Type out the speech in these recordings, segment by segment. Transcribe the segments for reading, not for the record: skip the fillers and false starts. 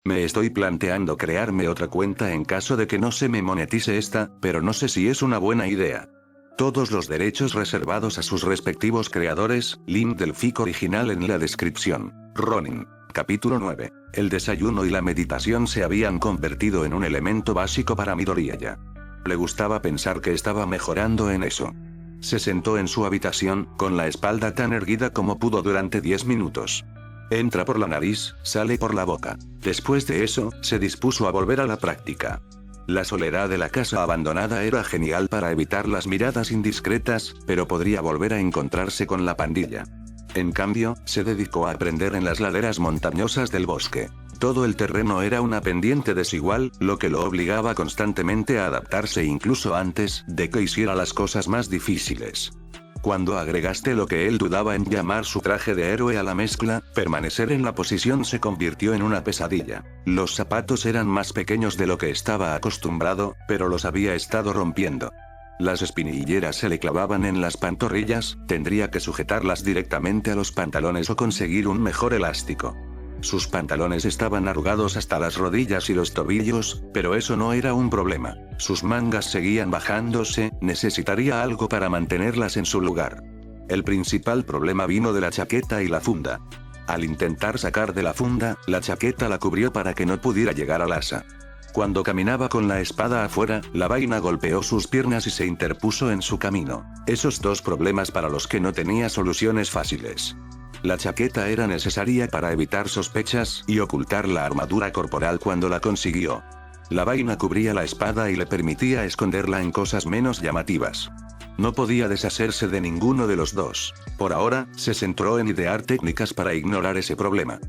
Me estoy planteando crearme otra cuenta en caso de que no se me monetice esta, pero no sé si es una buena idea. Todos los derechos reservados a sus respectivos creadores, link del fic original en la descripción. Ronin. Capítulo 9. El desayuno y la meditación se habían convertido en un elemento básico para Midoriya. Le gustaba pensar que estaba mejorando en eso. Se sentó en su habitación, con la espalda tan erguida como pudo durante 10 minutos. Entra por la nariz, sale por la boca. Después de eso, se dispuso a volver a la práctica. La soledad de la casa abandonada era genial para evitar las miradas indiscretas, pero podría volver a encontrarse con la pandilla. En cambio, se dedicó a aprender en las laderas montañosas del bosque. Todo el terreno era una pendiente desigual, lo que lo obligaba constantemente a adaptarse incluso antes de que hiciera las cosas más difíciles. Cuando agregaste lo que él dudaba en llamar su traje de héroe a la mezcla, permanecer en la posición se convirtió en una pesadilla. Los zapatos eran más pequeños de lo que estaba acostumbrado, pero los había estado rompiendo. Las espinilleras se le clavaban en las pantorrillas, tendría que sujetarlas directamente a los pantalones o conseguir un mejor elástico. Sus pantalones estaban arrugados hasta las rodillas y los tobillos, pero eso no era un problema. Sus mangas seguían bajándose, necesitaría algo para mantenerlas en su lugar. El principal problema vino de la chaqueta y la funda. Al intentar sacar de la funda, la chaqueta la cubrió para que no pudiera llegar al asa. Cuando caminaba con la espada afuera, la vaina golpeó sus piernas y se interpuso en su camino. Esos dos problemas para los que no tenía soluciones fáciles. La chaqueta era necesaria para evitar sospechas y ocultar la armadura corporal cuando la consiguió. La vaina cubría la espada y le permitía esconderla en cosas menos llamativas. No podía deshacerse de ninguno de los dos. Por ahora, se centró en idear técnicas para ignorar ese problema.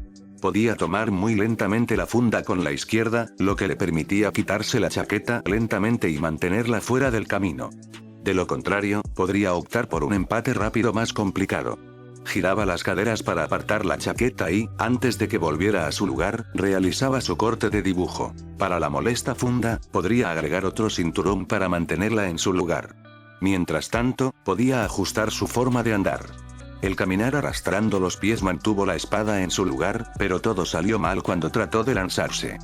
Podía tomar muy lentamente la funda con la izquierda, lo que le permitía quitarse la chaqueta lentamente y mantenerla fuera del camino. De lo contrario, podría optar por un empate rápido más complicado. Giraba las caderas para apartar la chaqueta y, antes de que volviera a su lugar, realizaba su corte de dibujo. Para la molesta funda, podría agregar otro cinturón para mantenerla en su lugar. Mientras tanto, podía ajustar su forma de andar. El caminar arrastrando los pies mantuvo la espada en su lugar, pero todo salió mal cuando trató de lanzarse.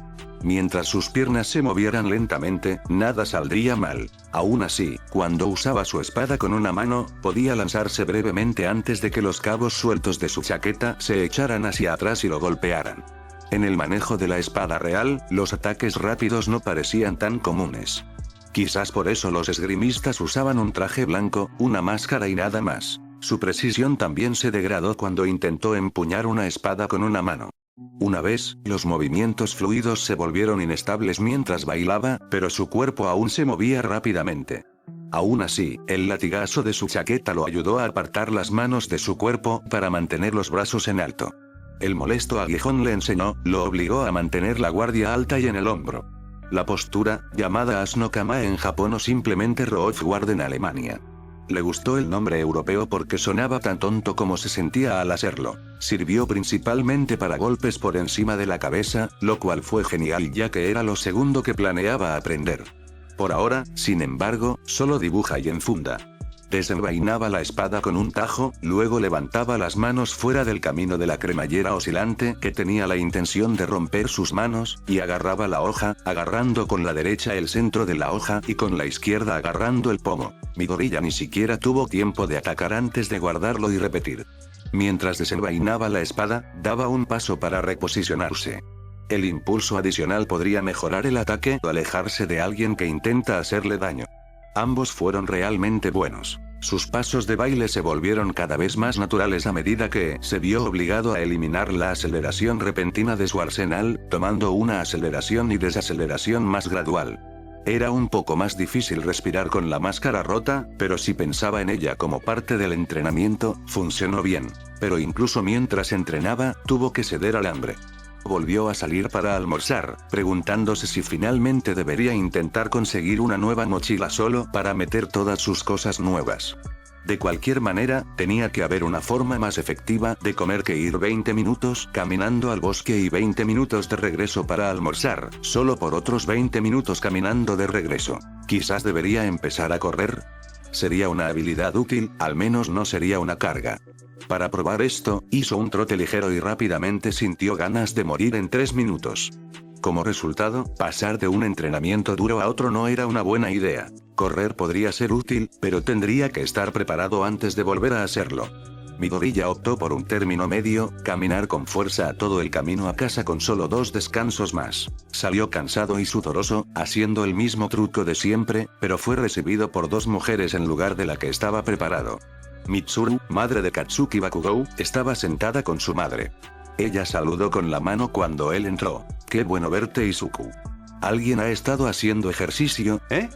Mientras sus piernas se movieran lentamente, nada saldría mal. Aún así, cuando usaba su espada con una mano, podía lanzarse brevemente antes de que los cabos sueltos de su chaqueta se echaran hacia atrás y lo golpearan. En el manejo de la espada real, los ataques rápidos no parecían tan comunes. Quizás por eso los esgrimistas usaban un traje blanco, una máscara y nada más. Su precisión también se degradó cuando intentó empuñar una espada con una mano. Una vez, los movimientos fluidos se volvieron inestables mientras bailaba, pero su cuerpo aún se movía rápidamente. Aún así, el latigazo de su chaqueta lo ayudó a apartar las manos de su cuerpo para mantener los brazos en alto. El molesto aguijón le enseñó, lo obligó a mantener la guardia alta y en el hombro. La postura, llamada Asno Kama en Japón o simplemente Roofguard en Alemania. Le gustó el nombre europeo porque sonaba tan tonto como se sentía al hacerlo. Sirvió principalmente para golpes por encima de la cabeza, lo cual fue genial ya que era lo segundo que planeaba aprender. Por ahora, sin embargo, solo dibuja y enfunda. Desenvainaba la espada con un tajo, luego levantaba las manos fuera del camino de la cremallera oscilante que tenía la intención de romper sus manos, y agarraba la hoja, agarrando con la derecha el centro de la hoja y con la izquierda agarrando el pomo. Midoriya ni siquiera tuvo tiempo de atacar antes de guardarlo y repetir. Mientras desenvainaba la espada, daba un paso para reposicionarse. El impulso adicional podría mejorar el ataque o alejarse de alguien que intenta hacerle daño. Ambos fueron realmente buenos. Sus pasos de baile se volvieron cada vez más naturales a medida que se vio obligado a eliminar la aceleración repentina de su arsenal, tomando una aceleración y desaceleración más gradual. Era un poco más difícil respirar con la máscara rota, pero si pensaba en ella como parte del entrenamiento, funcionó bien. Pero incluso mientras entrenaba, tuvo que ceder al hambre. Volvió a salir para almorzar, preguntándose si finalmente debería intentar conseguir una nueva mochila solo para meter todas sus cosas nuevas. De cualquier manera, tenía que haber una forma más efectiva de comer que ir 20 minutos caminando al bosque y 20 minutos de regreso para almorzar, solo por otros 20 minutos caminando de regreso. Quizás debería empezar a correr. Sería una habilidad útil, al menos no sería una carga. Para probar esto, hizo un trote ligero y rápidamente sintió ganas de morir en 3 minutos. Como resultado, pasar de un entrenamiento duro a otro no era una buena idea. Correr podría ser útil, pero tendría que estar preparado antes de volver a hacerlo. Midoriya optó por un término medio, caminar con fuerza a todo el camino a casa con solo 2 descansos más. Salió cansado y sudoroso, haciendo el mismo truco de siempre, pero fue recibido por 2 mujeres en lugar de la que estaba preparado. Mitsuru, madre de Katsuki Bakugou, estaba sentada con su madre. Ella saludó con la mano cuando él entró. «Qué bueno verte, Izuku. ¿Alguien ha estado haciendo ejercicio, eh?»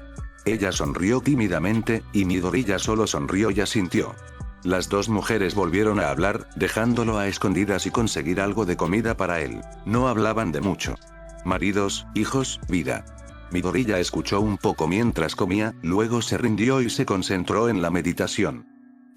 Ella sonrió tímidamente, y Midoriya solo sonrió y asintió. Las 2 mujeres volvieron a hablar, dejándolo a escondidas y conseguir algo de comida para él. No hablaban de mucho. Maridos, hijos, vida. Midoriya escuchó un poco mientras comía, luego se rindió y se concentró en la meditación.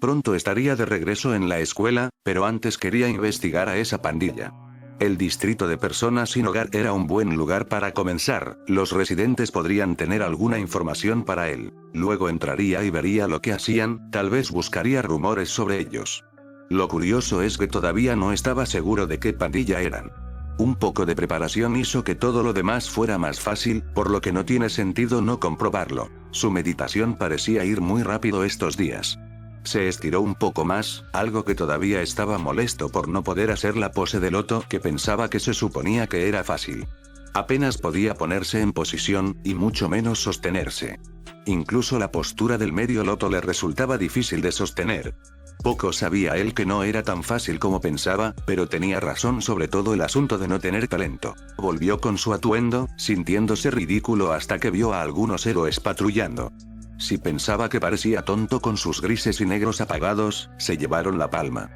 Pronto estaría de regreso en la escuela, pero antes quería investigar a esa pandilla. El distrito de personas sin hogar era un buen lugar para comenzar, los residentes podrían tener alguna información para él. Luego entraría y vería lo que hacían, tal vez buscaría rumores sobre ellos. Lo curioso es que todavía no estaba seguro de qué pandilla eran. Un poco de preparación hizo que todo lo demás fuera más fácil, por lo que no tiene sentido no comprobarlo. Su meditación parecía ir muy rápido estos días. Se estiró un poco más, algo que todavía estaba molesto por no poder hacer la pose de loto que pensaba que se suponía que era fácil. Apenas podía ponerse en posición, y mucho menos sostenerse. Incluso la postura del medio loto le resultaba difícil de sostener. Poco sabía él que no era tan fácil como pensaba, pero tenía razón sobre todo el asunto de no tener talento. Volvió con su atuendo, sintiéndose ridículo hasta que vio a algunos héroes patrullando. Si pensaba que parecía tonto con sus grises y negros apagados, se llevaron la palma.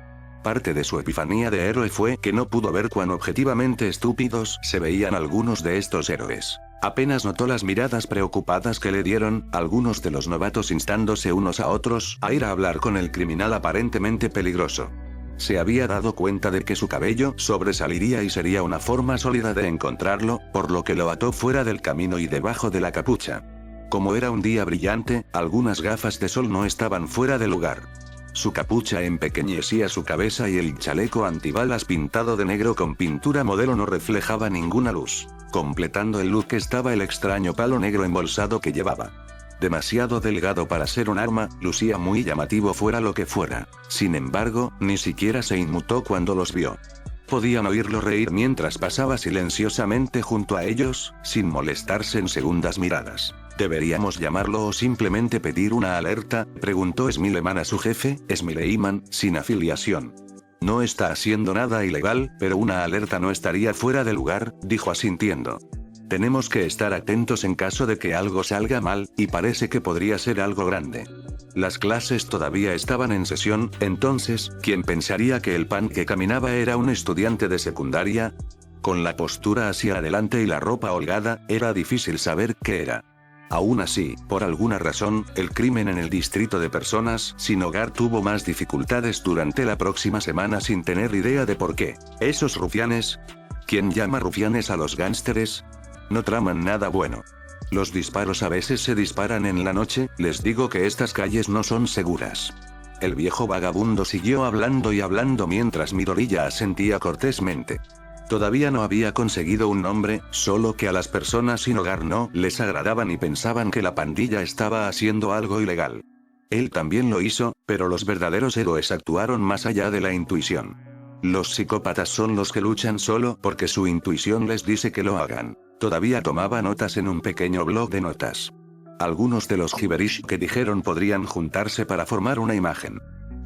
Parte de su epifanía de héroe fue que no pudo ver cuán objetivamente estúpidos se veían algunos de estos héroes. Apenas notó las miradas preocupadas que le dieron, algunos de los novatos instándose unos a otros a ir a hablar con el criminal aparentemente peligroso. Se había dado cuenta de que su cabello sobresaliría y sería una forma sólida de encontrarlo, por lo que lo ató fuera del camino y debajo de la capucha. Como era un día brillante, algunas gafas de sol no estaban fuera de lugar. Su capucha empequeñecía su cabeza y el chaleco antibalas pintado de negro con pintura modelo no reflejaba ninguna luz. Completando el look estaba el extraño palo negro embolsado que llevaba. Demasiado delgado para ser un arma, lucía muy llamativo fuera lo que fuera. Sin embargo, ni siquiera se inmutó cuando los vio. Podían oírlo reír mientras pasaba silenciosamente junto a ellos, sin molestarse en segundas miradas. ¿Deberíamos llamarlo o simplemente pedir una alerta?, preguntó Smileman a su jefe, Smileiman, sin afiliación. No está haciendo nada ilegal, pero una alerta no estaría fuera de lugar, dijo asintiendo. Tenemos que estar atentos en caso de que algo salga mal, y parece que podría ser algo grande. Las clases todavía estaban en sesión, entonces, ¿quién pensaría que el pan que caminaba era un estudiante de secundaria? Con la postura hacia adelante y la ropa holgada, era difícil saber qué era. Aún así, por alguna razón, el crimen en el distrito de personas sin hogar tuvo más dificultades durante la próxima semana sin tener idea de por qué. ¿Esos rufianes? ¿Quién llama rufianes a los gánsteres? No traman nada bueno. Los disparos a veces se disparan en la noche, les digo que estas calles no son seguras. El viejo vagabundo siguió hablando y hablando mientras Midoriya asentía cortésmente. Todavía no había conseguido un nombre, solo que a las personas sin hogar no les agradaban y pensaban que la pandilla estaba haciendo algo ilegal. Él también lo hizo, pero los verdaderos héroes actuaron más allá de la intuición. Los psicópatas son los que luchan solo porque su intuición les dice que lo hagan. Todavía tomaba notas en un pequeño blog de notas. Algunos de los Hiberishi que dijeron podrían juntarse para formar una imagen.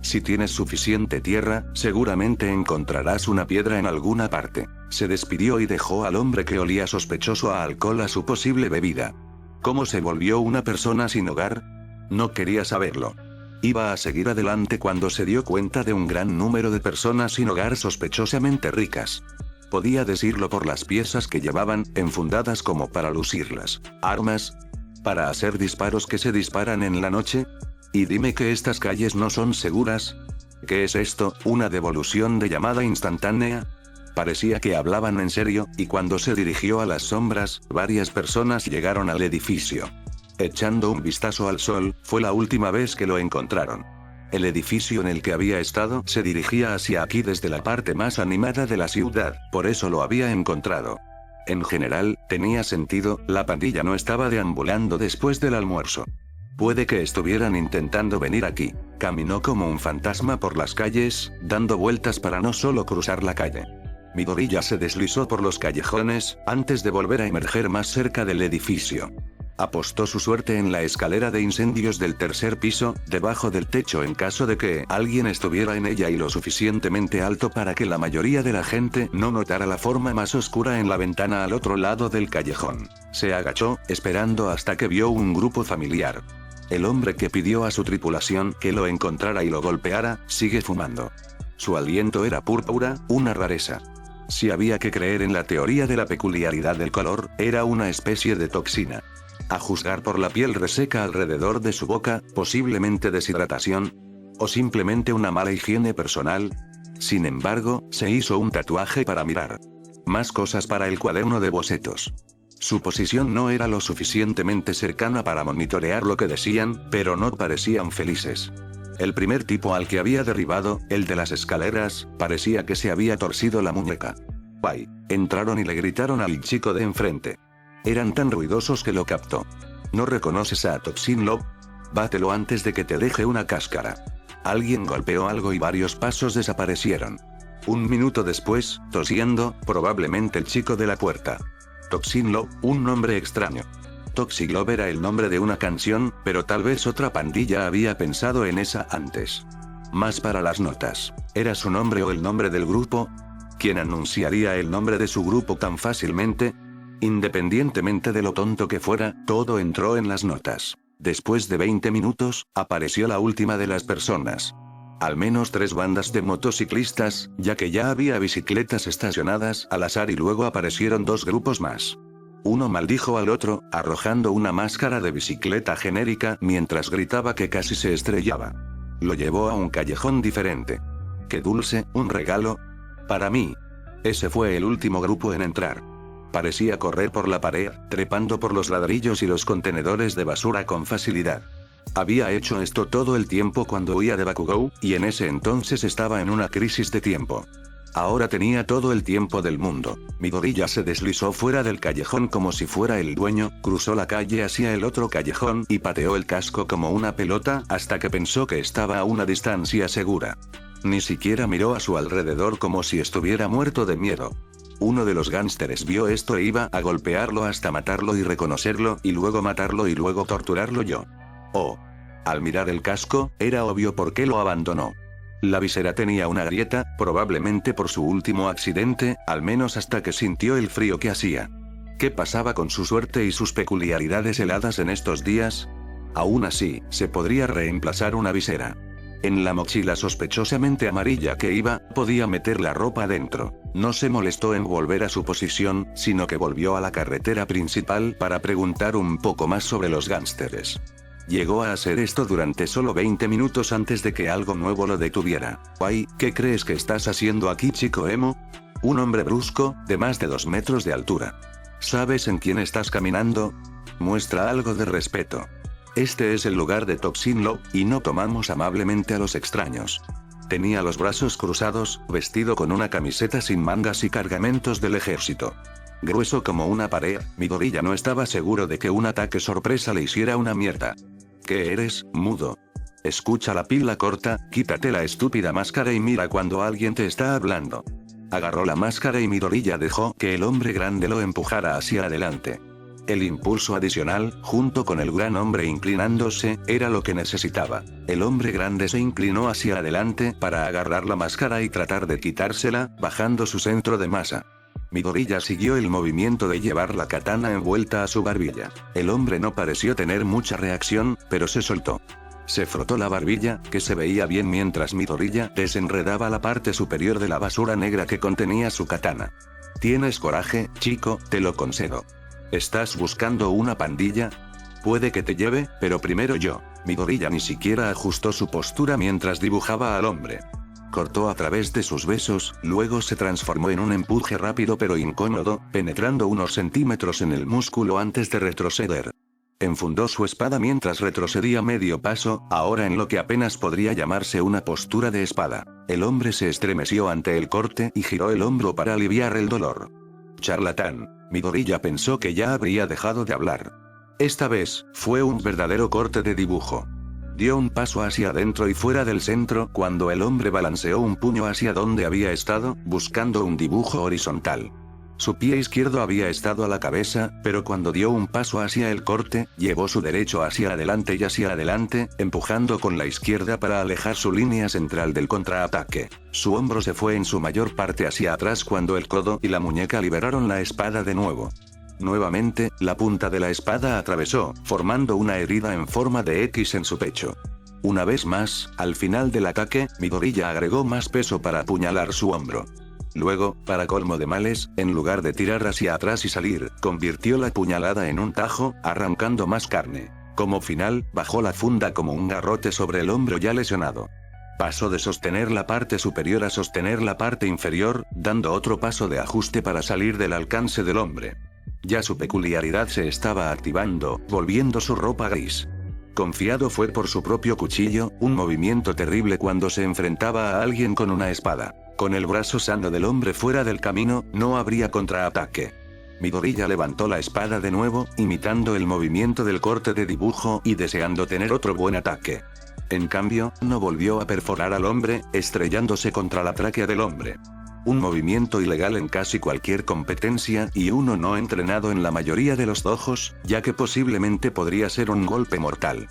Si tienes suficiente tierra, seguramente encontrarás una piedra en alguna parte. Se despidió y dejó al hombre que olía sospechoso a alcohol a su posible bebida. ¿Cómo se volvió una persona sin hogar? No quería saberlo. Iba a seguir adelante cuando se dio cuenta de un gran número de personas sin hogar sospechosamente ricas. Podía decirlo por las piezas que llevaban, enfundadas como para lucirlas. ¿Armas? ¿Para hacer disparos que se disparan en la noche? Y dime que estas calles no son seguras. ¿Qué es esto, una devolución de llamada instantánea? Parecía que hablaban en serio, y cuando se dirigió a las sombras, varias personas llegaron al edificio. Echando un vistazo al sol, fue la última vez que lo encontraron. El edificio en el que había estado se dirigía hacia aquí desde la parte más animada de la ciudad, por eso lo había encontrado. En general, tenía sentido, la pandilla no estaba deambulando después del almuerzo. Puede que estuvieran intentando venir aquí. Caminó como un fantasma por las calles, dando vueltas para no solo cruzar la calle. Midoriya se deslizó por los callejones, antes de volver a emerger más cerca del edificio. Apostó su suerte en la escalera de incendios del tercer piso, debajo del techo en caso de que alguien estuviera en ella y lo suficientemente alto para que la mayoría de la gente no notara la forma más oscura en la ventana al otro lado del callejón. Se agachó, esperando hasta que vio un grupo familiar. El hombre que pidió a su tripulación que lo encontrara y lo golpeara, sigue fumando. Su aliento era púrpura, una rareza. Si había que creer en la teoría de la peculiaridad del color, era una especie de toxina. A juzgar por la piel reseca alrededor de su boca, posiblemente deshidratación. O simplemente una mala higiene personal. Sin embargo, se hizo un tatuaje para mirar. Más cosas para el cuaderno de bocetos. Su posición no era lo suficientemente cercana para monitorear lo que decían, pero no parecían felices. El primer tipo al que había derribado, el de las escaleras, parecía que se había torcido la muñeca. ¡Ay! Entraron y le gritaron al chico de enfrente. Eran tan ruidosos que lo captó. ¿No reconoces a Toxin Love? Bátelo antes de que te deje una cáscara. Alguien golpeó algo y varios pasos desaparecieron. Un minuto después, tosiendo, probablemente el chico de la puerta. Toxin Love, un nombre extraño. Toxic Love era el nombre de una canción, pero tal vez otra pandilla había pensado en esa antes. Más para las notas. ¿Era su nombre o el nombre del grupo? ¿Quién anunciaría el nombre de su grupo tan fácilmente? Independientemente de lo tonto que fuera, todo entró en las notas. Después de 20 minutos, apareció la última de las personas. Al menos 3 bandas de motociclistas, ya que ya había bicicletas estacionadas al azar y luego aparecieron 2 grupos más. Uno maldijo al otro, arrojando una máscara de bicicleta genérica mientras gritaba que casi se estrellaba. Lo llevó a un callejón diferente. ¡Qué dulce, un regalo! Para mí. Ese fue el último grupo en entrar. Parecía correr por la pared, trepando por los ladrillos y los contenedores de basura con facilidad. Había hecho esto todo el tiempo cuando huía de Bakugou, y en ese entonces estaba en una crisis de tiempo. Ahora tenía todo el tiempo del mundo. Midoriya se deslizó fuera del callejón como si fuera el dueño, cruzó la calle hacia el otro callejón y pateó el casco como una pelota hasta que pensó que estaba a una distancia segura. Ni siquiera miró a su alrededor como si estuviera muerto de miedo. Uno de los gánsteres vio esto e iba a golpearlo hasta matarlo y reconocerlo, y luego matarlo y luego torturarlo yo. Oh. Al mirar el casco, era obvio por qué lo abandonó. La visera tenía una grieta, probablemente por su último accidente, al menos hasta que sintió el frío que hacía. ¿Qué pasaba con su suerte y sus peculiaridades heladas en estos días? Aún así, se podría reemplazar una visera. En la mochila sospechosamente amarilla que iba, podía meter la ropa dentro. No se molestó en volver a su posición, sino que volvió a la carretera principal para preguntar un poco más sobre los gánsteres. Llegó a hacer esto durante solo 20 minutos antes de que algo nuevo lo detuviera. «Ay, ¿qué crees que estás haciendo aquí, chico emo?» Un hombre brusco, de más de 2 metros de altura. ¿Sabes en quién estás caminando? Muestra algo de respeto. Este es el lugar de Toxin Love, y no tomamos amablemente a los extraños. Tenía los brazos cruzados, vestido con una camiseta sin mangas y cargamentos del ejército. Grueso como una pared, Midoriya no estaba seguro de que un ataque sorpresa le hiciera una mierda. ¿Qué eres, mudo? Escucha la pila corta, quítate la estúpida máscara y mira cuando alguien te está hablando. Agarró la máscara y Midoriya dejó que el hombre grande lo empujara hacia adelante. El impulso adicional, junto con el gran hombre inclinándose, era lo que necesitaba. El hombre grande se inclinó hacia adelante para agarrar la máscara y tratar de quitársela, bajando su centro de masa. Midoriya siguió el movimiento de llevar la katana envuelta a su barbilla. El hombre no pareció tener mucha reacción, pero se soltó. Se frotó la barbilla, que se veía bien mientras Midoriya desenredaba la parte superior de la basura negra que contenía su katana. ¿Tienes coraje, chico? Te lo concedo. ¿Estás buscando una pandilla? Puede que te lleve, pero primero yo. Midoriya ni siquiera ajustó su postura mientras dibujaba al hombre. Cortó a través de sus besos, luego se transformó en un empuje rápido pero incómodo, penetrando unos centímetros en el músculo antes de retroceder. Enfundó su espada mientras retrocedía medio paso, ahora en lo que apenas podría llamarse una postura de espada. El hombre se estremeció ante el corte y giró el hombro para aliviar el dolor. Charlatán. Midoriya pensó que ya habría dejado de hablar. Esta vez, fue un verdadero corte de dibujo. Dio un paso hacia adentro y fuera del centro cuando el hombre balanceó un puño hacia donde había estado, buscando un dibujo horizontal. Su pie izquierdo había estado a la cabeza, pero cuando dio un paso hacia el corte, llevó su derecho hacia adelante y hacia adelante, empujando con la izquierda para alejar su línea central del contraataque. Su hombro se fue en su mayor parte hacia atrás cuando el codo y la muñeca liberaron la espada de nuevo. Nuevamente, la punta de la espada atravesó, formando una herida en forma de X en su pecho. Una vez más, al final del ataque, Midoriya agregó más peso para apuñalar su hombro. Luego, para colmo de males, en lugar de tirar hacia atrás y salir, convirtió la puñalada en un tajo, arrancando más carne. Como final, bajó la funda como un garrote sobre el hombro ya lesionado. Pasó de sostener la parte superior a sostener la parte inferior, dando otro paso de ajuste para salir del alcance del hombre. Ya su peculiaridad se estaba activando, volviendo su ropa gris. Confiado fue por su propio cuchillo, un movimiento terrible cuando se enfrentaba a alguien con una espada. Con el brazo sano del hombre fuera del camino, no habría contraataque. Midoriya levantó la espada de nuevo, imitando el movimiento del corte de dibujo y deseando tener otro buen ataque. En cambio, no volvió a perforar al hombre, estrellándose contra la tráquea del hombre. Un movimiento ilegal en casi cualquier competencia y uno no entrenado en la mayoría de los dojos, ya que posiblemente podría ser un golpe mortal.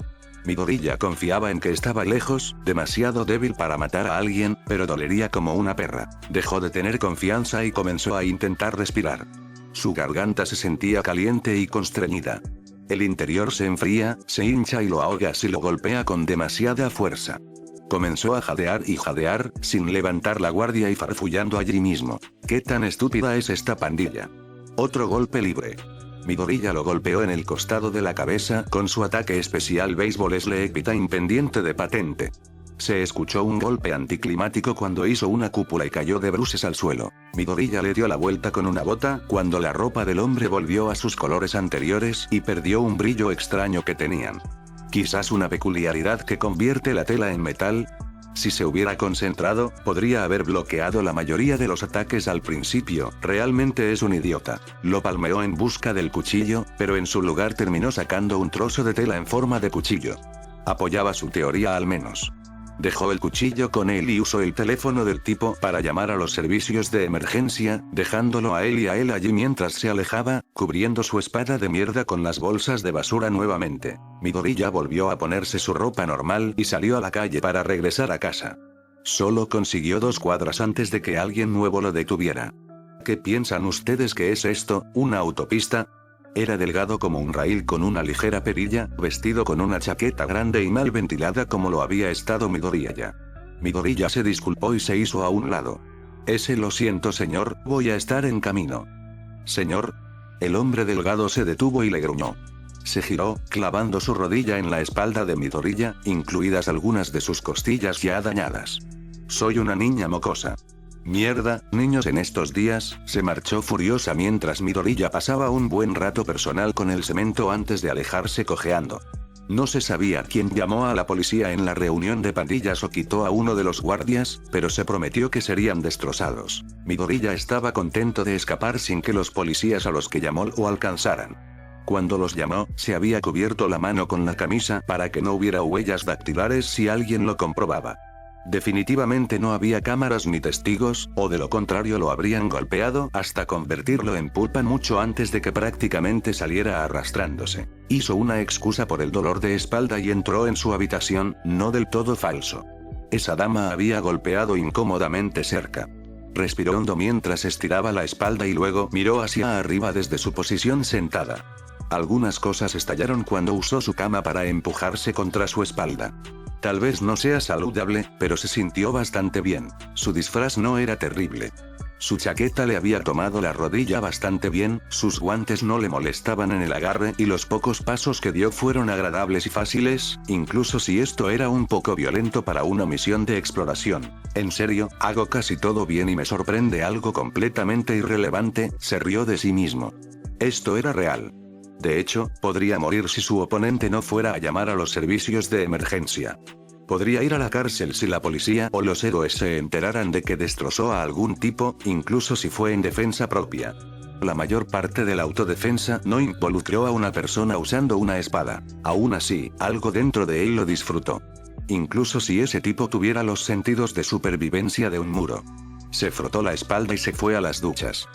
Midoriya confiaba en que estaba lejos, demasiado débil para matar a alguien, pero dolería como una perra. Dejó de tener confianza y comenzó a intentar respirar. Su garganta se sentía caliente y constreñida. El interior se enfría, se hincha y lo ahoga si lo golpea con demasiada fuerza. Comenzó a jadear y jadear, sin levantar la guardia y farfullando allí mismo. ¿Qué tan estúpida es esta pandilla? Otro golpe libre. Midoriya lo golpeó en el costado de la cabeza con su ataque especial Béisbol Sleepy Time pendiente de patente. Se escuchó un golpe anticlimático cuando hizo una cúpula y cayó de bruces al suelo. Midoriya le dio la vuelta con una bota cuando la ropa del hombre volvió a sus colores anteriores y perdió un brillo extraño que tenían. Quizás una peculiaridad que convierte la tela en metal. Si se hubiera concentrado, podría haber bloqueado la mayoría de los ataques al principio. Realmente es un idiota. Lo palmeó en busca del cuchillo, pero en su lugar terminó sacando un trozo de tela en forma de cuchillo. Apoyaba su teoría al menos. Dejó el cuchillo con él y usó el teléfono del tipo para llamar a los servicios de emergencia, dejándolo a él y a él allí mientras se alejaba, cubriendo su espada de mierda con las bolsas de basura nuevamente. Midoriya volvió a ponerse su ropa normal y salió a la calle para regresar a casa. Solo consiguió 2 cuadras antes de que alguien nuevo lo detuviera. ¿Qué piensan ustedes que es esto, una autopista? Era delgado como un raíl con una ligera perilla, vestido con una chaqueta grande y mal ventilada como lo había estado Midoriya. Midoriya se disculpó y se hizo a un lado. Lo siento señor, voy a estar en camino. Señor. El hombre delgado se detuvo y le gruñó. Se giró, clavando su rodilla en la espalda de Midoriya, incluidas algunas de sus costillas ya dañadas. Soy una niña mocosa. Mierda, niños en estos días, se marchó furiosa mientras Midoriya pasaba un buen rato personal con el cemento antes de alejarse cojeando. No se sabía quién llamó a la policía en la reunión de pandillas o quitó a uno de los guardias, pero se prometió que serían destrozados. Midoriya estaba contento de escapar sin que los policías a los que llamó lo alcanzaran. Cuando los llamó, se había cubierto la mano con la camisa para que no hubiera huellas dactilares si alguien lo comprobaba. Definitivamente no había cámaras ni testigos, o de lo contrario lo habrían golpeado hasta convertirlo en pulpa mucho antes de que prácticamente saliera arrastrándose. Hizo una excusa por el dolor de espalda y entró en su habitación, no del todo falso. Esa dama había golpeado incómodamente cerca. Respiró hondo mientras estiraba la espalda y luego miró hacia arriba desde su posición sentada. Algunas cosas estallaron cuando usó su cama para empujarse contra su espalda. Tal vez no sea saludable, pero se sintió bastante bien. Su disfraz no era terrible. Su chaqueta le había tomado la rodilla bastante bien, sus guantes no le molestaban en el agarre y los pocos pasos que dio fueron agradables y fáciles, incluso si esto era un poco violento para una misión de exploración. En serio, hago casi todo bien y me sorprende algo completamente irrelevante, se rió de sí mismo. Esto era real. De hecho, podría morir si su oponente no fuera a llamar a los servicios de emergencia. Podría ir a la cárcel si la policía o los héroes se enteraran de que destrozó a algún tipo, incluso si fue en defensa propia. La mayor parte de la autodefensa no involucró a una persona usando una espada. Aún así, algo dentro de él lo disfrutó. Incluso si ese tipo tuviera los sentidos de supervivencia de un muro. Se frotó la espalda y se fue a las duchas.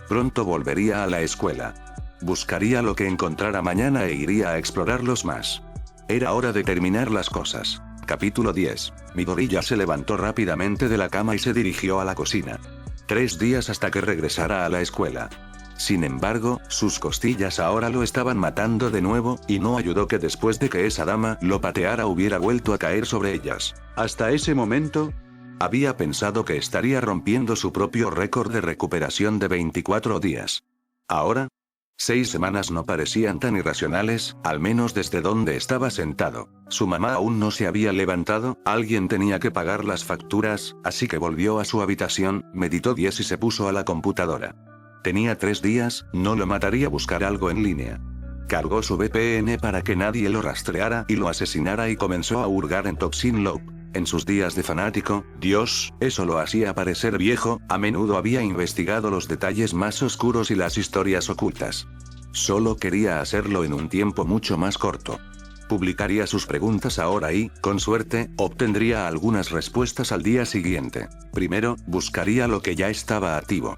Pronto volvería a la escuela. Buscaría lo que encontrara mañana e iría a explorarlos más. Era hora de terminar las cosas. Capítulo 10. Midoriya se levantó rápidamente de la cama y se dirigió a la cocina. 3 días hasta que regresara a la escuela. Sin embargo, sus costillas ahora lo estaban matando de nuevo, y no ayudó que después de que esa dama lo pateara hubiera vuelto a caer sobre ellas. Hasta ese momento, había pensado que estaría rompiendo su propio récord de recuperación de 24 días. Ahora, 6 semanas no parecían tan irracionales, al menos desde donde estaba sentado. Su mamá aún no se había levantado, alguien tenía que pagar las facturas, así que volvió a su habitación, meditó 10 y se puso a la computadora. Tenía 3 días, no lo mataría buscar algo en línea. Cargó su VPN para que nadie lo rastreara y lo asesinara y comenzó a hurgar en Toxin Loop. En sus días de fanático, Dios, eso lo hacía parecer viejo, a menudo había investigado los detalles más oscuros y las historias ocultas. Solo quería hacerlo en un tiempo mucho más corto. Publicaría sus preguntas ahora y, con suerte, obtendría algunas respuestas al día siguiente. Primero, buscaría lo que ya estaba activo.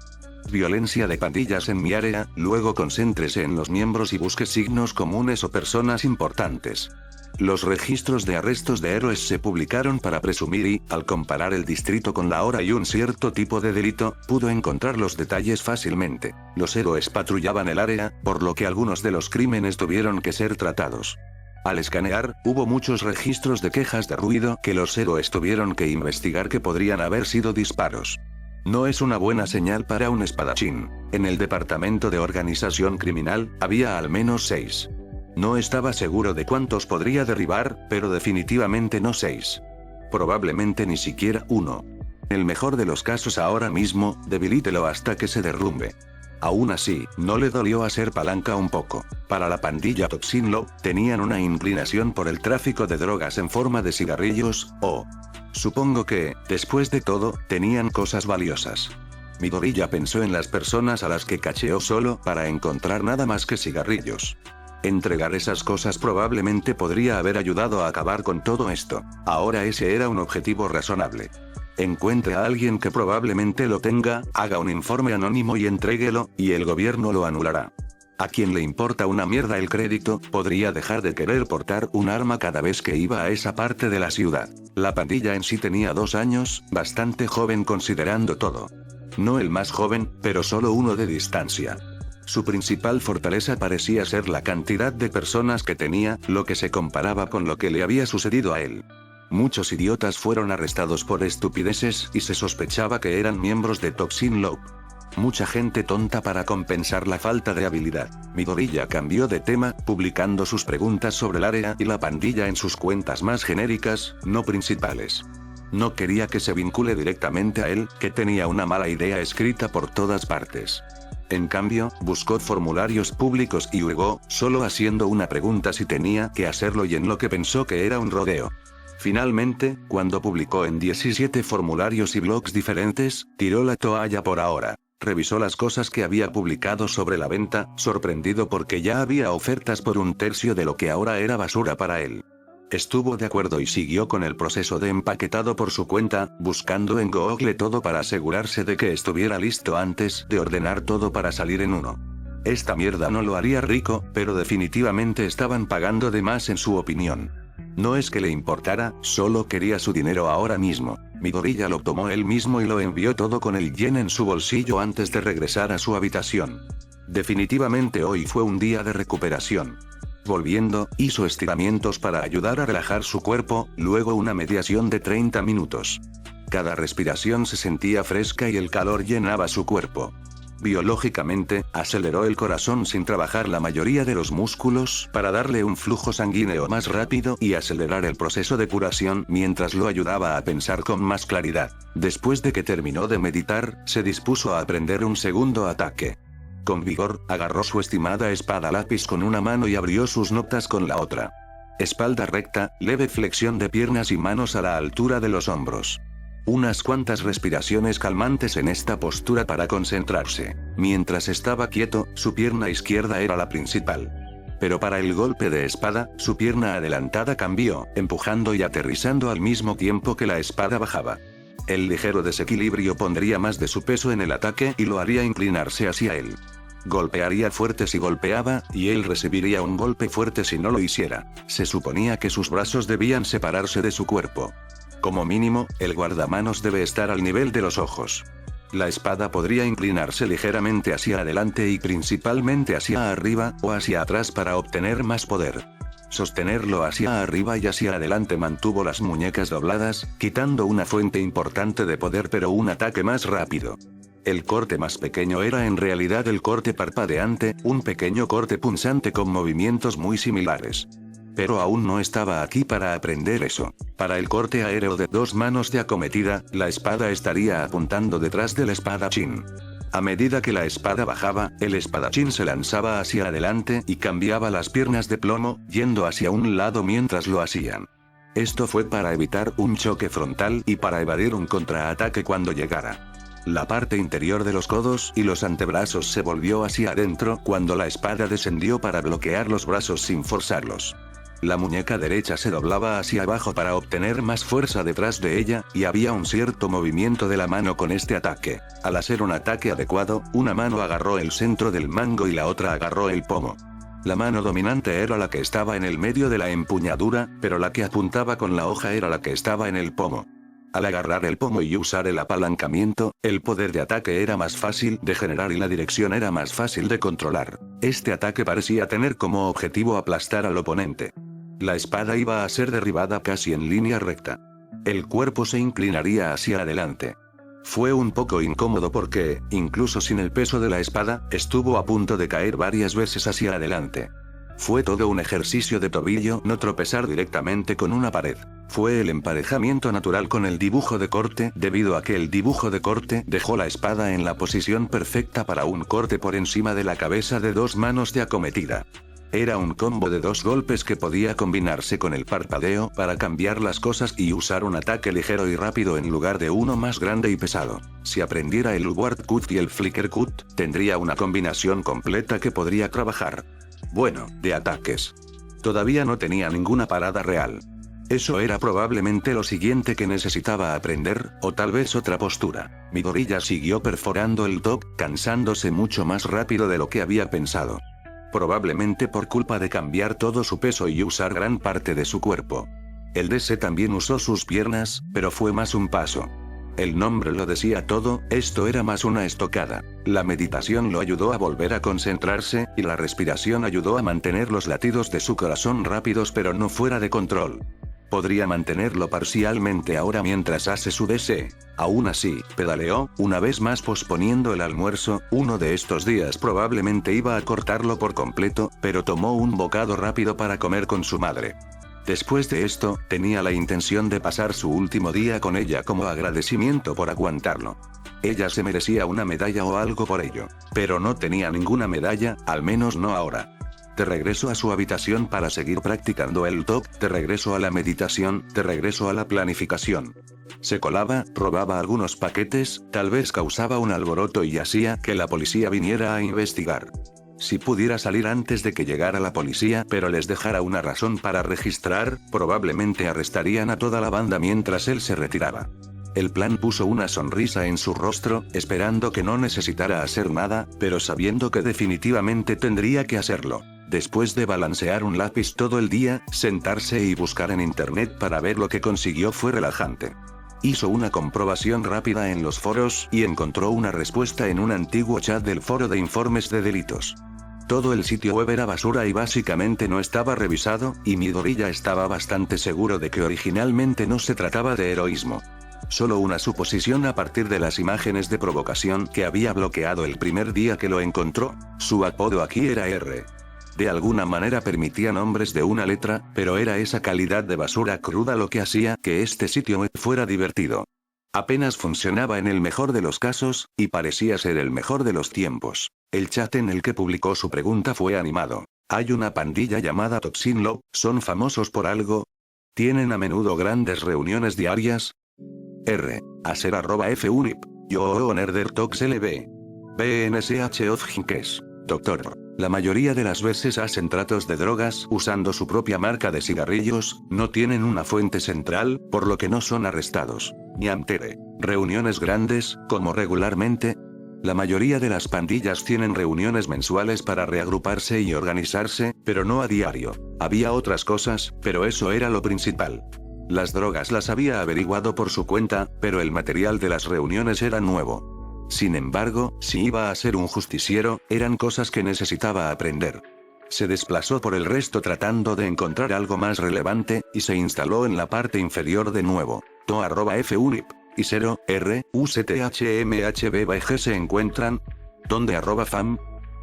Violencia de pandillas en mi área, luego concéntrese en los miembros y busque signos comunes o personas importantes. Los registros de arrestos de héroes se publicaron para presumir y, al comparar el distrito con la hora y un cierto tipo de delito, pudo encontrar los detalles fácilmente. Los héroes patrullaban el área, por lo que algunos de los crímenes tuvieron que ser tratados. Al escanear, hubo muchos registros de quejas de ruido que los héroes tuvieron que investigar que podrían haber sido disparos. No es una buena señal para un espadachín. En el departamento de organización criminal, había al menos 6. No estaba seguro de cuántos podría derribar, pero definitivamente no 6. Probablemente ni siquiera 1. El mejor de los casos ahora mismo, debilítelo hasta que se derrumbe. Aún así, no le dolió hacer palanca un poco. Para la pandilla Toxin Loop, tenían una inclinación por el tráfico de drogas en forma de cigarrillos, o... supongo que, después de todo, tenían cosas valiosas. Midoriya pensó en las personas a las que cacheó solo para encontrar nada más que cigarrillos. Entregar esas cosas probablemente podría haber ayudado a acabar con todo esto. Ahora ese era un objetivo razonable. Encuentre a alguien que probablemente lo tenga, haga un informe anónimo y entréguelo, y el gobierno lo anulará. A quien le importa una mierda el crédito, podría dejar de querer portar un arma cada vez que iba a esa parte de la ciudad. La pandilla en sí tenía 2 años, bastante joven considerando todo. No el más joven, pero solo uno de distancia. Su principal fortaleza parecía ser la cantidad de personas que tenía, lo que se comparaba con lo que le había sucedido a él. Muchos idiotas fueron arrestados por estupideces y se sospechaba que eran miembros de Toxin Loop. Mucha gente tonta para compensar la falta de habilidad. Midoriya cambió de tema, publicando sus preguntas sobre el área y la pandilla en sus cuentas más genéricas, no principales. No quería que se vincule directamente a él, que tenía una mala idea escrita por todas partes. En cambio, buscó formularios públicos y hurgó, solo haciendo una pregunta si tenía que hacerlo y en lo que pensó que era un rodeo. Finalmente, cuando publicó en 17 formularios y blogs diferentes, tiró la toalla por ahora. Revisó las cosas que había publicado sobre la venta, sorprendido porque ya había ofertas por 1/3 de lo que ahora era basura para él. Estuvo de acuerdo y siguió con el proceso de empaquetado por su cuenta, buscando en Google todo para asegurarse de que estuviera listo antes de ordenar todo para salir en uno. Esta mierda no lo haría rico, pero definitivamente estaban pagando de más en su opinión. No es que le importara, solo quería su dinero ahora mismo. Midoriya lo tomó él mismo y lo envió todo con el yen en su bolsillo antes de regresar a su habitación. Definitivamente hoy fue un día de recuperación. Volviendo, hizo estiramientos para ayudar a relajar su cuerpo, luego una meditación de 30 minutos. Cada respiración se sentía fresca y el calor llenaba su cuerpo. Biológicamente, aceleró el corazón sin trabajar la mayoría de los músculos para darle un flujo sanguíneo más rápido y acelerar el proceso de curación mientras lo ayudaba a pensar con más claridad. Después de que terminó de meditar, se dispuso a aprender un segundo ataque. Con vigor, agarró su estimada espada lápiz con una mano y abrió sus notas con la otra. Espalda recta, leve flexión de piernas y manos a la altura de los hombros. Unas cuantas respiraciones calmantes en esta postura para concentrarse. Mientras estaba quieto, su pierna izquierda era la principal. Pero para el golpe de espada, su pierna adelantada cambió, empujando y aterrizando al mismo tiempo que la espada bajaba. El ligero desequilibrio pondría más de su peso en el ataque y lo haría inclinarse hacia él. Golpearía fuerte si golpeaba, y él recibiría un golpe fuerte si no lo hiciera. Se suponía que sus brazos debían separarse de su cuerpo. Como mínimo, el guardamanos debe estar al nivel de los ojos. La espada podría inclinarse ligeramente hacia adelante y principalmente hacia arriba o hacia atrás para obtener más poder. Sostenerlo hacia arriba y hacia adelante mantuvo las muñecas dobladas, quitando una fuente importante de poder pero un ataque más rápido. El corte más pequeño era en realidad el corte parpadeante, un pequeño corte punzante con movimientos muy similares. Pero aún no estaba aquí para aprender eso. Para el corte aéreo de 2 manos de acometida, la espada estaría apuntando detrás del espadachín. A medida que la espada bajaba, el espadachín se lanzaba hacia adelante y cambiaba las piernas de plomo, yendo hacia un lado mientras lo hacían. Esto fue para evitar un choque frontal y para evadir un contraataque cuando llegara. La parte interior de los codos y los antebrazos se volvió hacia adentro cuando la espada descendió para bloquear los brazos sin forzarlos. La muñeca derecha se doblaba hacia abajo para obtener más fuerza detrás de ella, y había un cierto movimiento de la mano con este ataque. Al hacer un ataque adecuado, una mano agarró el centro del mango y la otra agarró el pomo. La mano dominante era la que estaba en el medio de la empuñadura, pero la que apuntaba con la hoja era la que estaba en el pomo. Al agarrar el pomo y usar el apalancamiento, el poder de ataque era más fácil de generar y la dirección era más fácil de controlar. Este ataque parecía tener como objetivo aplastar al oponente. La espada iba a ser derribada casi en línea recta. El cuerpo se inclinaría hacia adelante. Fue un poco incómodo porque, incluso sin el peso de la espada, estuvo a punto de caer varias veces hacia adelante. Fue todo un ejercicio de tobillo no tropezar directamente con una pared. Fue el emparejamiento natural con el dibujo de corte, debido a que el dibujo de corte dejó la espada en la posición perfecta para un corte por encima de la cabeza de 2 manos de acometida. Era un combo de 2 golpes que podía combinarse con el parpadeo para cambiar las cosas y usar un ataque ligero y rápido en lugar de uno más grande y pesado. Si aprendiera el Ward Cut y el Flicker Cut, tendría una combinación completa que podría trabajar. Bueno, de ataques. Todavía no tenía ninguna parada real. Eso era probablemente lo siguiente que necesitaba aprender, o tal vez otra postura. Midoriya siguió perforando el top, cansándose mucho más rápido de lo que había pensado. Probablemente por culpa de cambiar todo su peso y usar gran parte de su cuerpo. El DC también usó sus piernas, pero fue más un paso. El nombre lo decía todo, esto era más una estocada. La meditación lo ayudó a volver a concentrarse, y la respiración ayudó a mantener los latidos de su corazón rápidos pero no fuera de control. Podría mantenerlo parcialmente ahora mientras hace su DC. Aún así, pedaleó, una vez más posponiendo el almuerzo. Uno de estos días probablemente iba a cortarlo por completo, pero tomó un bocado rápido para comer con su madre. Después de esto, tenía la intención de pasar su último día con ella como agradecimiento por aguantarlo. Ella se merecía una medalla o algo por ello. Pero no tenía ninguna medalla, al menos no ahora. De regreso a su habitación para seguir practicando el top, de regreso a la meditación, de regreso a la planificación. Se colaba, robaba algunos paquetes, tal vez causaba un alboroto y hacía que la policía viniera a investigar. Si pudiera salir antes de que llegara la policía pero les dejara una razón para registrar, probablemente arrestarían a toda la banda mientras él se retiraba. El plan puso una sonrisa en su rostro, esperando que no necesitara hacer nada, pero sabiendo que definitivamente tendría que hacerlo. Después de balancear un lápiz todo el día, sentarse y buscar en internet para ver lo que consiguió fue relajante. Hizo una comprobación rápida en los foros y encontró una respuesta en un antiguo chat del foro de informes de delitos. Todo el sitio web era basura y básicamente no estaba revisado, y Midoriya estaba bastante seguro de que originalmente no se trataba de heroísmo. Solo una suposición a partir de las imágenes de provocación que había bloqueado el primer día que lo encontró. Su apodo aquí era R. De alguna manera permitía nombres de una letra, pero era esa calidad de basura cruda lo que hacía que este sitio web fuera divertido. Apenas funcionaba en el mejor de los casos, y parecía ser el mejor de los tiempos. El chat en el que publicó su pregunta fue animado. Hay una pandilla llamada Toxin Love, ¿son famosos por algo? ¿Tienen a menudo grandes reuniones diarias? R. Aser @funip. Yo Nerdertox LB. BNSH Ozjinkes. Doctor. La mayoría de las veces hacen tratos de drogas usando su propia marca de cigarrillos, no tienen una fuente central, por lo que no son arrestados. Niamtere. Reuniones grandes, como regularmente. La mayoría de las pandillas tienen reuniones mensuales para reagruparse y organizarse, pero no a diario. Había otras cosas, pero eso era lo principal. Las drogas las había averiguado por su cuenta, pero el material de las reuniones era nuevo. Sin embargo, si iba a ser un justiciero, eran cosas que necesitaba aprender. Se desplazó por el resto tratando de encontrar algo más relevante, y se instaló en la parte inferior de nuevo. To@funip. Y 0, R, U, C, T, H, M, H, B, B, G se encuentran. ¿Dónde @fam?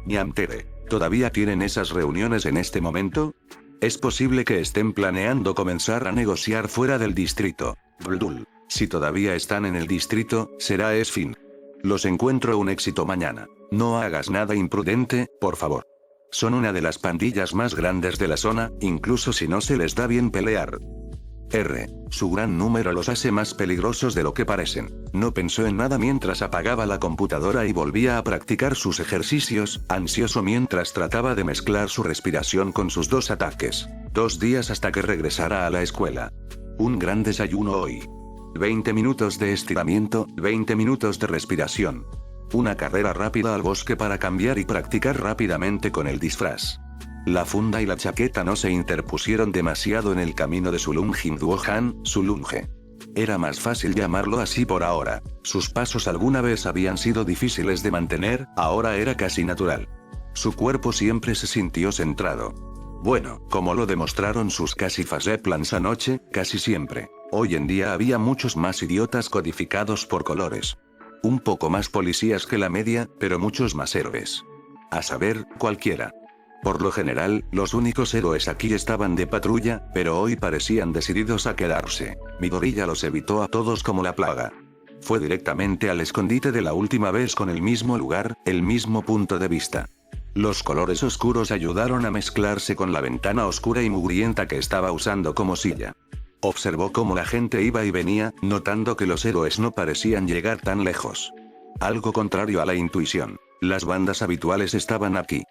Niamtere. ¿Todavía tienen esas reuniones en este momento? Es posible que estén planeando comenzar a negociar fuera del distrito. Bldul. Si todavía están en el distrito, será fin. Los encuentro un éxito mañana. No hagas nada imprudente, por favor. Son una de las pandillas más grandes de la zona, incluso si no se les da bien pelear. R. Su gran número los hace más peligrosos de lo que parecen. No pensó en nada mientras apagaba la computadora y volvía a practicar sus ejercicios, ansioso mientras trataba de mezclar su respiración con sus 2 ataques. 2 días hasta que regresara a la escuela. Un gran desayuno hoy. 20 minutos de estiramiento, 20 minutos de respiración. Una carrera rápida al bosque para cambiar y practicar rápidamente con el disfraz. La funda y la chaqueta no se interpusieron demasiado en el camino de Sulunjin Duohan, Sulunje. Era más fácil llamarlo así por ahora. Sus pasos alguna vez habían sido difíciles de mantener, ahora era casi natural. Su cuerpo siempre se sintió centrado. Bueno, como lo demostraron sus casi plans anoche, casi siempre. Hoy en día había muchos más idiotas codificados por colores. Un poco más policías que la media, pero muchos más héroes. A saber, cualquiera. Por lo general, los únicos héroes aquí estaban de patrulla, pero hoy parecían decididos a quedarse. Midoriya los evitó a todos como la plaga. Fue directamente al escondite de la última vez con el mismo lugar, el mismo punto de vista. Los colores oscuros ayudaron a mezclarse con la ventana oscura y mugrienta que estaba usando como silla. Observó cómo la gente iba y venía, notando que los héroes no parecían llegar tan lejos. Algo contrario a la intuición. Las bandas habituales estaban aquí.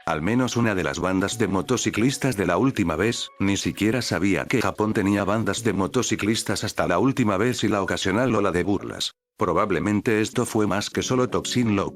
Al menos una de las bandas de motociclistas de la última vez, ni siquiera sabía que Japón tenía bandas de motociclistas hasta la última vez y la ocasional ola de burlas. Probablemente esto fue más que solo Toxin Love.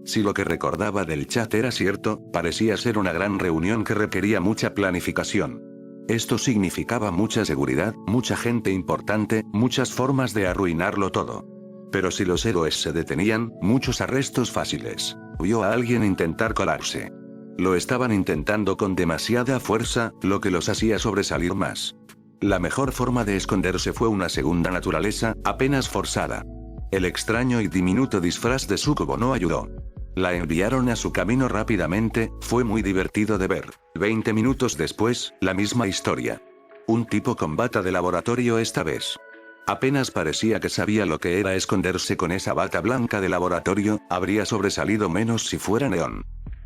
Si lo que recordaba del chat era cierto, parecía ser una gran reunión que requería mucha planificación. Esto significaba mucha seguridad, mucha gente importante, muchas formas de arruinarlo todo. Pero si los héroes se detenían, muchos arrestos fáciles. Vio a alguien intentar colarse. Lo estaban intentando con demasiada fuerza, lo que los hacía sobresalir más. La mejor forma de esconderse fue una segunda naturaleza, apenas forzada. El extraño y diminuto disfraz de Sukubo no ayudó. La enviaron a su camino rápidamente, fue muy divertido de ver. 20 minutos después, la misma historia. Un tipo con bata de laboratorio esta vez. Apenas parecía que sabía lo que era esconderse con esa bata blanca de laboratorio, habría sobresalido menos si fuera neón.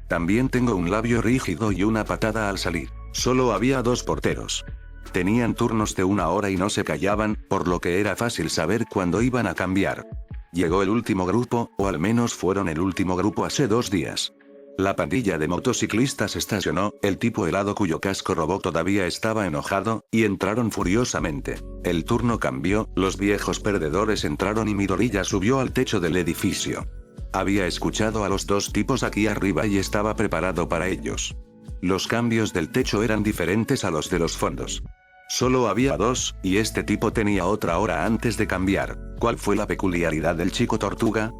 También tengo un labio rígido y una patada al salir. Solo había 2 porteros. Tenían turnos de 1 hora y no se callaban, por lo que era fácil saber cuándo iban a cambiar. Llegó el último grupo, o al menos fueron el último grupo hace 2 días. La pandilla de motociclistas estacionó, el tipo helado cuyo casco robó todavía estaba enojado, y entraron furiosamente. El turno cambió, los viejos perdedores entraron y Midoriya subió al techo del edificio. Había escuchado a los 2 tipos aquí arriba y estaba preparado para ellos. Los cambios del techo eran diferentes a los de los fondos. Solo había 2, y este tipo tenía otra hora antes de cambiar. ¿Cuál fue la peculiaridad del chico tortuga?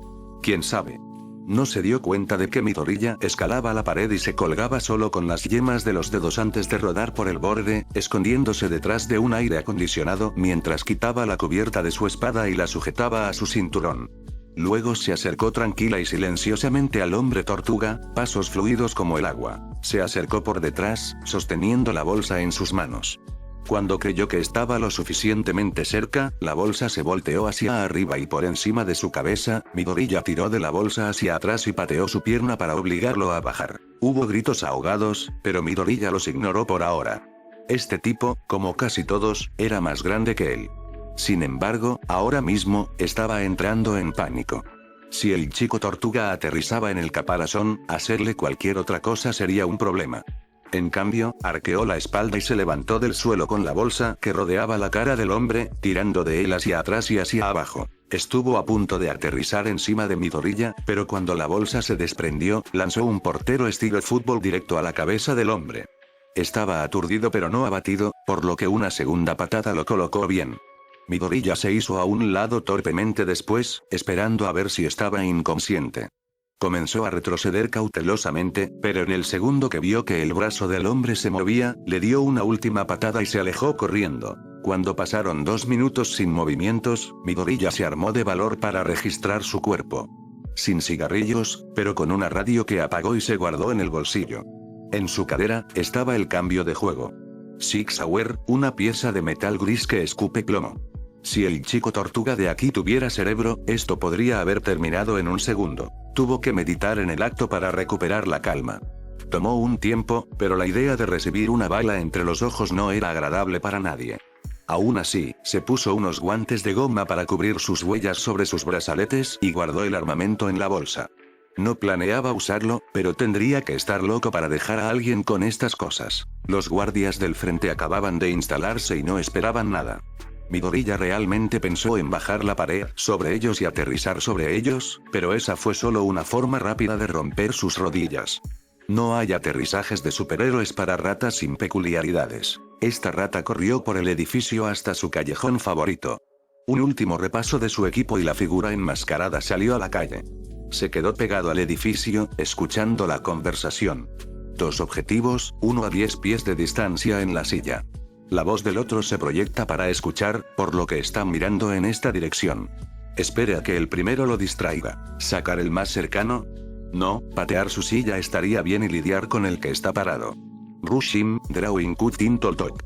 ¿Quién sabe? No se dio cuenta de que Midoriya escalaba la pared y se colgaba solo con las yemas de los dedos antes de rodar por el borde, escondiéndose detrás de un aire acondicionado mientras quitaba la cubierta de su espada y la sujetaba a su cinturón. Luego se acercó tranquila y silenciosamente al hombre tortuga, pasos fluidos como el agua. Se acercó por detrás, sosteniendo la bolsa en sus manos. Cuando creyó que estaba lo suficientemente cerca, la bolsa se volteó hacia arriba y por encima de su cabeza, Midoriya tiró de la bolsa hacia atrás y pateó su pierna para obligarlo a bajar. Hubo gritos ahogados, pero Midoriya los ignoró por ahora. Este tipo, como casi todos, era más grande que él. Sin embargo, ahora mismo, estaba entrando en pánico. Si el chico tortuga aterrizaba en el caparazón, hacerle cualquier otra cosa sería un problema. En cambio, arqueó la espalda y se levantó del suelo con la bolsa que rodeaba la cara del hombre, tirando de él hacia atrás y hacia abajo. Estuvo a punto de aterrizar encima de Midoriya, pero cuando la bolsa se desprendió, lanzó un portero estilo fútbol directo a la cabeza del hombre. Estaba aturdido pero no abatido, por lo que una segunda patada lo colocó bien. Midoriya se hizo a un lado torpemente después, esperando a ver si estaba inconsciente. Comenzó a retroceder cautelosamente, pero en el segundo que vio que el brazo del hombre se movía, le dio una última patada y se alejó corriendo. Cuando pasaron 2 minutos sin movimientos, Midoriya se armó de valor para registrar su cuerpo. Sin cigarrillos, pero con una radio que apagó y se guardó en el bolsillo. En su cadera, estaba el cambio de juego. Six Hour, una pieza de metal gris que escupe plomo. Si el chico tortuga de aquí tuviera cerebro, esto podría haber terminado en un segundo. Tuvo que meditar en el acto para recuperar la calma. Tomó un tiempo, pero la idea de recibir una bala entre los ojos no era agradable para nadie. Aún así, se puso unos guantes de goma para cubrir sus huellas sobre sus brazaletes y guardó el armamento en la bolsa. No planeaba usarlo, pero tendría que estar loco para dejar a alguien con estas cosas. Los guardias del frente acababan de instalarse y no esperaban nada. Midoriya realmente pensó en bajar la pared sobre ellos y aterrizar sobre ellos, pero esa fue solo una forma rápida de romper sus rodillas. No hay aterrizajes de superhéroes para ratas sin peculiaridades. Esta rata corrió por el edificio hasta su callejón favorito. Un último repaso de su equipo y la figura enmascarada salió a la calle. Se quedó pegado al edificio, escuchando la conversación. 2 objetivos, 1 a 10 pies de distancia en la silla. La voz del otro se proyecta para escuchar, por lo que está mirando en esta dirección. Espere a que el primero lo distraiga. ¿Sacar el más cercano? No, patear su silla estaría bien y lidiar con el que está parado. Rushim, Drawing Kutin Toltok.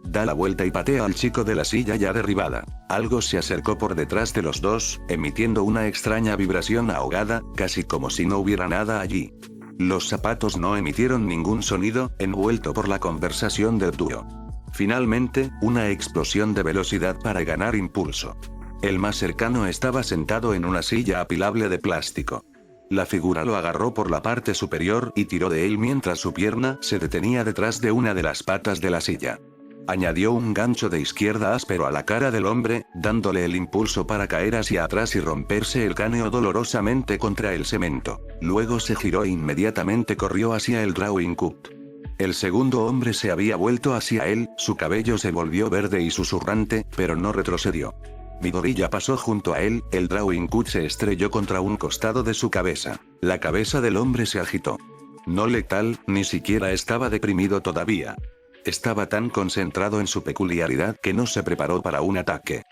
Da la vuelta y patea al chico de la silla ya derribada. Algo se acercó por detrás de los dos, emitiendo una extraña vibración ahogada, casi como si no hubiera nada allí. Los zapatos no emitieron ningún sonido, envuelto por la conversación del dúo. Finalmente, una explosión de velocidad para ganar impulso. El más cercano estaba sentado en una silla apilable de plástico. La figura lo agarró por la parte superior y tiró de él mientras su pierna se detenía detrás de una de las patas de la silla. Añadió un gancho de izquierda áspero a la cara del hombre, dándole el impulso para caer hacia atrás y romperse el cráneo dolorosamente contra el cemento. Luego se giró e inmediatamente corrió hacia el Drawing Cut. El segundo hombre se había vuelto hacia él, su cabello se volvió verde y susurrante, pero no retrocedió. Midoriya pasó junto a él, el Drawing Cut se estrelló contra un costado de su cabeza. La cabeza del hombre se agitó. No letal, ni siquiera estaba deprimido todavía. Estaba tan concentrado en su peculiaridad que no se preparó para un ataque.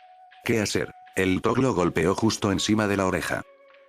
¿Qué hacer? El Tog lo golpeó justo encima de la oreja.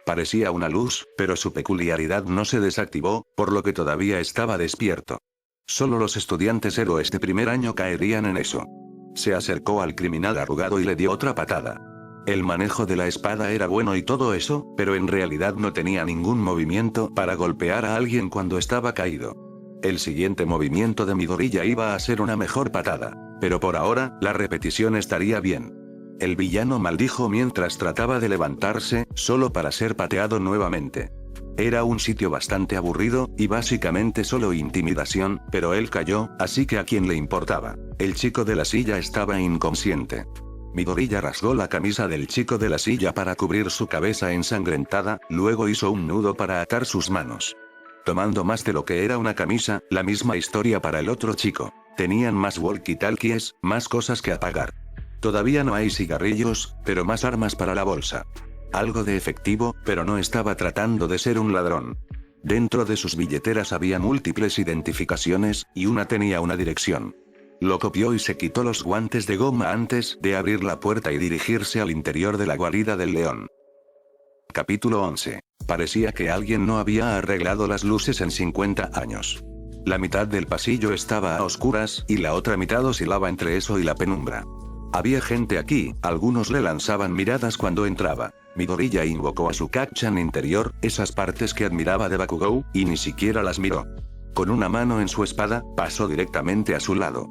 Parecía una luz, pero su peculiaridad no se desactivó, por lo que todavía estaba despierto. Solo los estudiantes héroes de primer año caerían en eso. Se acercó al criminal arrugado y le dio otra patada. El manejo de la espada era bueno y todo eso, pero en realidad no tenía ningún movimiento para golpear a alguien cuando estaba caído. El siguiente movimiento de Midoriya iba a ser una mejor patada, pero por ahora, la repetición estaría bien. El villano maldijo mientras trataba de levantarse, solo para ser pateado nuevamente. Era un sitio bastante aburrido, y básicamente solo intimidación, pero él cayó, así que a quién le importaba. El chico de la silla estaba inconsciente. Midoriya rasgó la camisa del chico de la silla para cubrir su cabeza ensangrentada, luego hizo un nudo para atar sus manos. Tomando más de lo que era una camisa, la misma historia para el otro chico. Tenían más walkie-talkies, más cosas que apagar. Todavía no hay cigarrillos, pero más armas para la bolsa. Algo de efectivo, pero no estaba tratando de ser un ladrón. Dentro de sus billeteras había múltiples identificaciones, y una tenía una dirección. Lo copió y se quitó los guantes de goma antes de abrir la puerta y dirigirse al interior de la guarida del león. Capítulo 11. Parecía que alguien no había arreglado las luces en 50 años. La mitad del pasillo estaba a oscuras, y la otra mitad oscilaba entre eso y la penumbra. Había gente aquí, algunos le lanzaban miradas cuando entraba. Midoriya invocó a su Kacchan interior, esas partes que admiraba de Bakugou, y ni siquiera las miró. Con una mano en su espada, pasó directamente a su lado.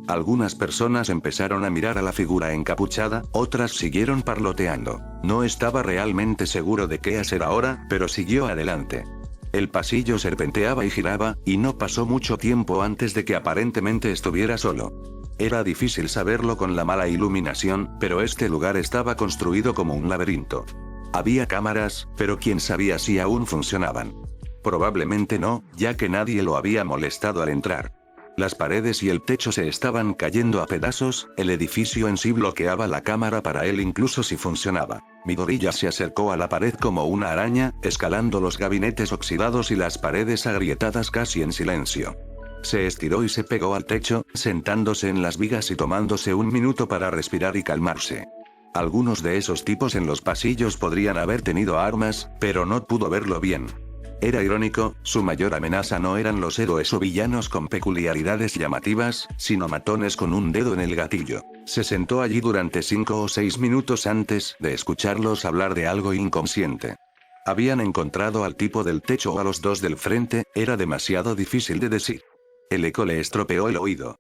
Algunas personas empezaron a mirar a la figura encapuchada, otras siguieron parloteando. No estaba realmente seguro de qué hacer ahora, pero siguió adelante. El pasillo serpenteaba y giraba, y no pasó mucho tiempo antes de que aparentemente estuviera solo. Era difícil saberlo con la mala iluminación, pero este lugar estaba construido como un laberinto. Había cámaras, pero quién sabía si aún funcionaban. Probablemente no, ya que nadie lo había molestado al entrar. Las paredes y el techo se estaban cayendo a pedazos, el edificio en sí bloqueaba la cámara para él incluso si funcionaba. Midoriya se acercó a la pared como una araña, escalando los gabinetes oxidados y las paredes agrietadas casi en silencio. Se estiró y se pegó al techo, sentándose en las vigas y tomándose un minuto para respirar y calmarse. Algunos de esos tipos en los pasillos podrían haber tenido armas, pero no pudo verlo bien. Era irónico, su mayor amenaza no eran los héroes o villanos con peculiaridades llamativas, sino matones con un dedo en el gatillo. Se sentó allí durante 5 o 6 minutos antes de escucharlos hablar de algo inconsciente. Habían encontrado al tipo del techo o a los dos del frente, era demasiado difícil de decir. El eco le estropeó el oído.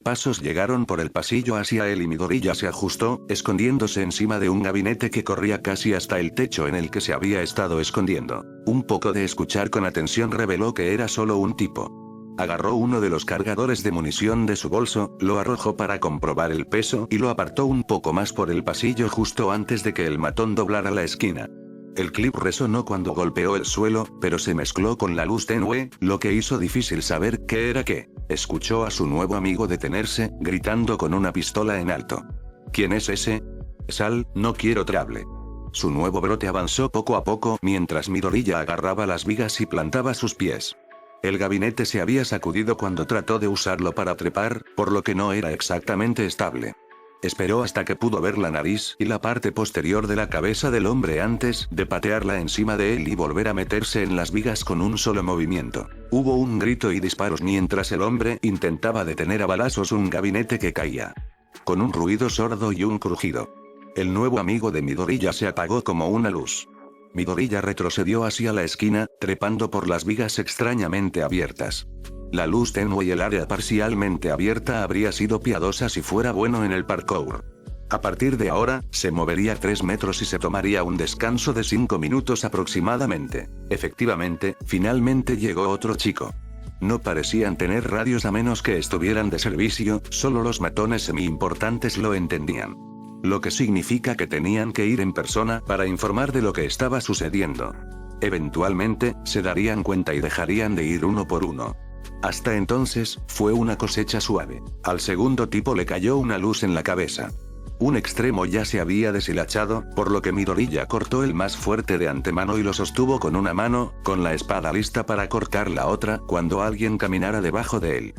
Pasos llegaron por el pasillo hacia él y Midoriya se ajustó, escondiéndose encima de un gabinete que corría casi hasta el techo en el que se había estado escondiendo. Un poco de escuchar con atención reveló que era solo un tipo. Agarró uno de los cargadores de munición de su bolso, lo arrojó para comprobar el peso y lo apartó un poco más por el pasillo justo antes de que el matón doblara la esquina. El clip resonó cuando golpeó el suelo, pero se mezcló con la luz tenue, lo que hizo difícil saber qué era qué. Escuchó a su nuevo amigo detenerse, gritando con una pistola en alto. ¿Quién es ese? Sal, no quiero te hable. Su nuevo brote avanzó poco a poco mientras Midoriya agarraba las vigas y plantaba sus pies. El gabinete se había sacudido cuando trató de usarlo para trepar, por lo que no era exactamente estable. Esperó hasta que pudo ver la nariz y la parte posterior de la cabeza del hombre antes de patearla encima de él y volver a meterse en las vigas con un solo movimiento. Hubo un grito y disparos mientras el hombre intentaba detener a balazos un gabinete que caía. Con un ruido sordo y un crujido. El nuevo amigo de Midoriya se apagó como una luz. Midoriya retrocedió hacia la esquina, trepando por las vigas extrañamente abiertas. La luz tenue y el área parcialmente abierta habría sido piadosa si fuera bueno en el parkour. A partir de ahora, se movería 3 metros y se tomaría un descanso de 5 minutos aproximadamente. Efectivamente, finalmente llegó otro chico. No parecían tener radios a menos que estuvieran de servicio, solo los matones semi-importantes lo entendían. Lo que significa que tenían que ir en persona para informar de lo que estaba sucediendo. Eventualmente, se darían cuenta y dejarían de ir uno por uno. Hasta entonces, fue una cosecha suave. Al segundo tipo le cayó una luz en la cabeza. Un extremo ya se había deshilachado, por lo que Midoriya cortó el más fuerte de antemano y lo sostuvo con una mano, con la espada lista para cortar la otra cuando alguien caminara debajo de él.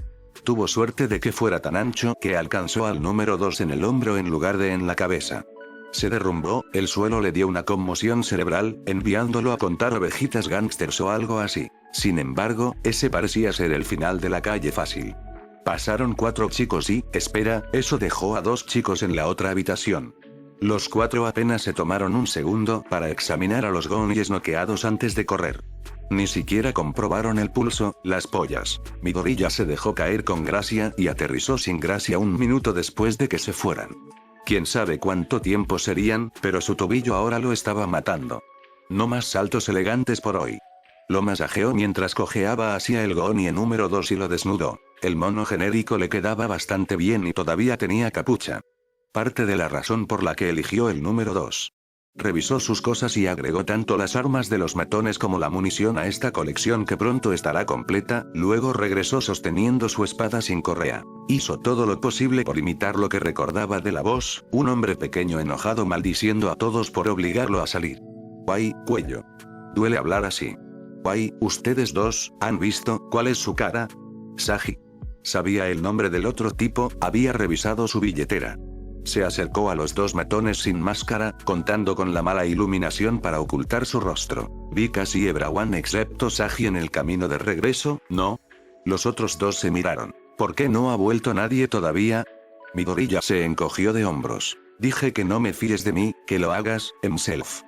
Tuvo suerte de que fuera tan ancho que alcanzó al número 2 en el hombro en lugar de en la cabeza. Se derrumbó, el suelo le dio una conmoción cerebral, enviándolo a contar ovejitas gángsters o algo así. Sin embargo, ese parecía ser el final de la calle fácil. Pasaron 4 chicos y, espera, eso dejó a 2 chicos en la otra habitación. Los 4 apenas se tomaron un segundo para examinar a los gonis noqueados antes de correr. Ni siquiera comprobaron el pulso, las pollas. Midoriya se dejó caer con gracia y aterrizó sin gracia un minuto después de que se fueran. Quién sabe cuánto tiempo serían, pero su tobillo ahora lo estaba matando. No más saltos elegantes por hoy. Lo masajeó mientras cojeaba hacia el Gonie número 2 y lo desnudó. El mono genérico le quedaba bastante bien y todavía tenía capucha. Parte de la razón por la que eligió el número 2. Revisó sus cosas y agregó tanto las armas de los matones como la munición a esta colección que pronto estará completa, luego regresó sosteniendo su espada sin correa. Hizo todo lo posible por imitar lo que recordaba de la voz, un hombre pequeño enojado maldiciendo a todos por obligarlo a salir. Guay, cuello. Duele hablar así. Guay, ustedes dos, ¿han visto cuál es su cara? Sagi. Sabía el nombre del otro tipo, había revisado su billetera. Se acercó a los 2 matones sin máscara, contando con la mala iluminación para ocultar su rostro. Vi casi everyone excepto Sagi en el camino de regreso, ¿no? Los otros 2 se miraron. ¿Por qué no ha vuelto nadie todavía? Midoriya se encogió de hombros. Dije que no me fíes de mí, que lo hagas, himself.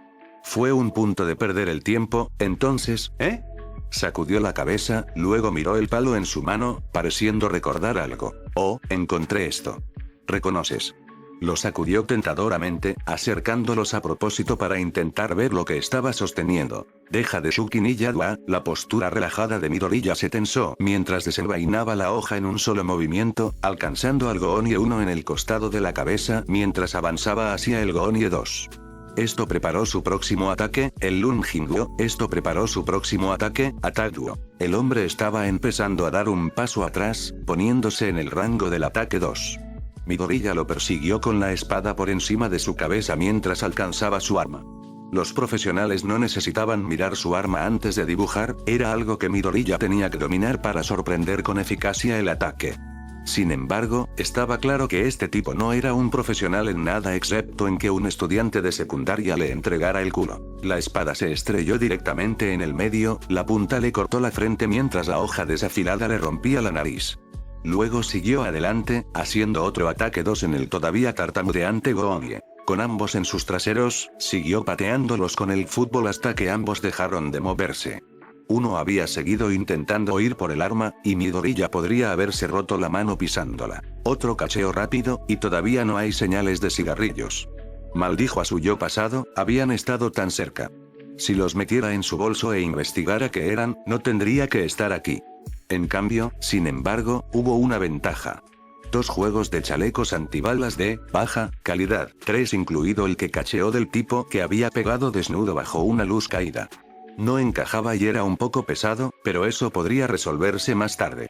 Fue un punto de perder el tiempo, entonces, ¿eh? Sacudió la cabeza, luego miró el palo en su mano, pareciendo recordar algo. Oh, encontré esto. ¿Reconoces? Lo sacudió tentadoramente, acercándolos a propósito para intentar ver lo que estaba sosteniendo. Deja de Shukiniyadwa, la postura relajada de Midoriya se tensó mientras desenvainaba la hoja en un solo movimiento, alcanzando al Goonye 1 en el costado de la cabeza mientras avanzaba hacia el Goonye 2. Esto preparó su próximo ataque, el Lunjingyo. Esto preparó su próximo ataque, Attack-Duo. El hombre estaba empezando a dar un paso atrás, poniéndose en el rango del ataque 2. Midoriya lo persiguió con la espada por encima de su cabeza mientras alcanzaba su arma. Los profesionales no necesitaban mirar su arma antes de dibujar, era algo que Midoriya tenía que dominar para sorprender con eficacia el ataque. Sin embargo, estaba claro que este tipo no era un profesional en nada excepto en que un estudiante de secundaria le entregara el culo. La espada se estrelló directamente en el medio, la punta le cortó la frente mientras la hoja desafilada le rompía la nariz. Luego siguió adelante, haciendo otro ataque 2 en el todavía tartamudeante Goonye. Con ambos en sus traseros, siguió pateándolos con el fútbol hasta que ambos dejaron de moverse. Uno había seguido intentando ir por el arma, y Midoriya podría haberse roto la mano pisándola. Otro cacheó rápido, y todavía no hay señales de cigarrillos. Maldijo a su yo pasado, habían estado tan cerca. Si los metiera en su bolso e investigara qué eran, no tendría que estar aquí. En cambio, sin embargo, hubo una ventaja. 2 juegos de chalecos antibalas de baja calidad, 3 incluido el que cacheó del tipo que había pegado desnudo bajo una luz caída. No encajaba y era un poco pesado, pero eso podría resolverse más tarde.